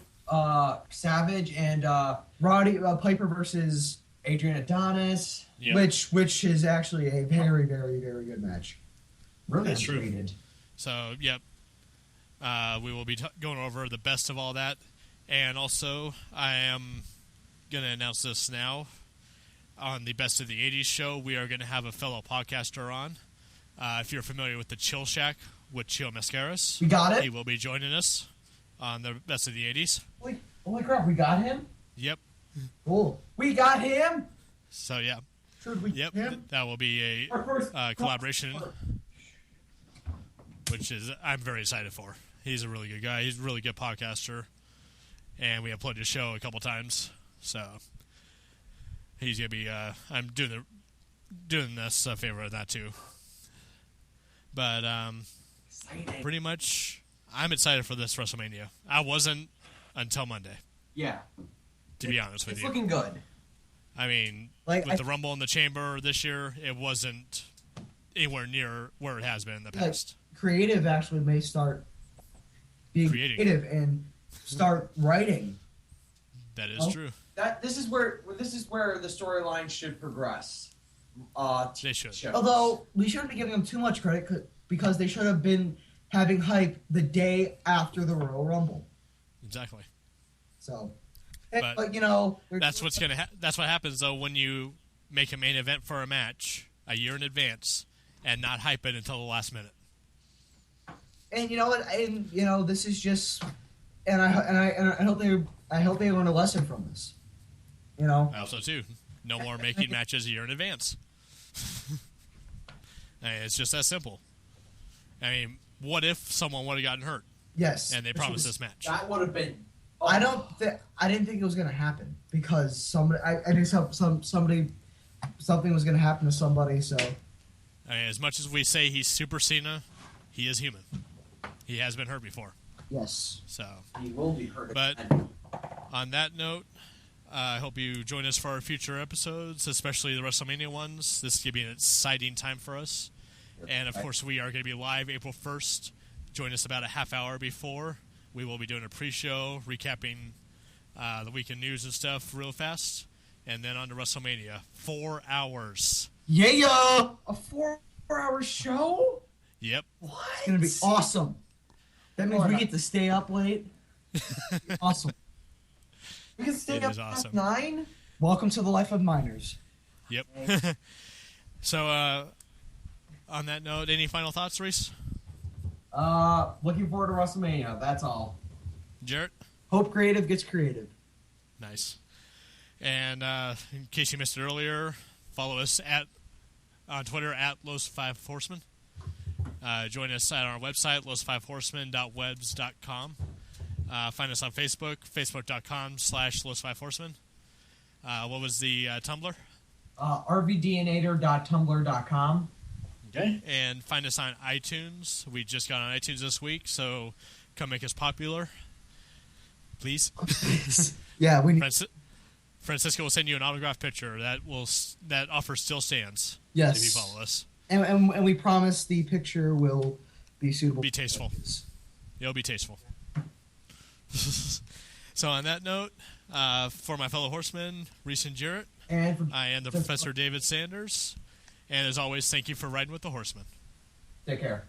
Savage, and Roddy Piper versus Adrian Adonis, which is actually a very, very, very good match. Really, that's true. So, yep. We will be going over the best of all that. And also, I am going to announce this now. On the Best of the 80s show, we are going to have a fellow podcaster on. If you're familiar with the Chill Shack with Chill Mascaras, we got it. He will be joining us on the Best of the 80s. Holy crap, we got him? Yep. Cool. We got him? So, yeah. Yep. That will be a collaboration, which I'm very excited for. He's a really good guy. He's a really good podcaster. And we have played his show a couple times. So, he's going to be... I'm doing this a favor of that, too. But, pretty much, I'm excited for this WrestleMania. I wasn't until Monday. Yeah. To be honest with you. It's looking good. I mean, with the Rumble in the Chamber this year, it wasn't anywhere near where it has been in the past. Creative actually may start being creative and start writing. That is true. This is where the storyline should progress. They should. Although we shouldn't be giving them too much credit because they should have been having hype the day after the Royal Rumble. Exactly. So, but that's what's that's what happens though when you make a main event for a match a year in advance and not hype it until the last minute. And you know what? And this is just, and I hope they learn a lesson from this. I also too. No more making matches a year in advance. It's just that simple. I mean, what if someone would have gotten hurt? Yes. And they promised this match. That would have been. Oh. I didn't think it was going to happen because something was going to happen to somebody. So, I mean, as much as we say he's Super Cena, he is human. He has been hurt before. Yes. So he will be hurt. But on that note, I hope you join us for our future episodes, especially the WrestleMania ones. This is going to be an exciting time for us. And, of course, we are going to be live April 1st. Join us about a half hour before. We will be doing a pre-show, recapping the weekend news and stuff real fast. And then on to WrestleMania. 4 hours. Yeah! A 4-hour show? Yep. What? It's going to be awesome. That means we get to stay up late. Awesome. We can stay It up is past awesome. 9? Welcome to the life of minors. Yep. So, on that note, any final thoughts, Reese? Looking forward to WrestleMania. That's all. Jarrett? Hope creative gets creative. Nice. And in case you missed it earlier, follow us on Twitter at Los5Horsemen. Join us at our website, los5horsemen.webs.com. Find us on Facebook, facebook.com/Los5Horsemen. What was the Tumblr? rvdnator.tumblr.com. Okay. And find us on iTunes. We just got on iTunes this week, so come make us popular. Please. Yeah, we need... Francisco will send you an autographed picture. That offer still stands. Yes. If you follow us. And we promise the picture will be suitable. Be tasteful. It'll be tasteful. So on that note, for my fellow horsemen, Reese and Jarrett, I am the Professor David Sanders. And as always, thank you for riding with the Horsemen. Take care.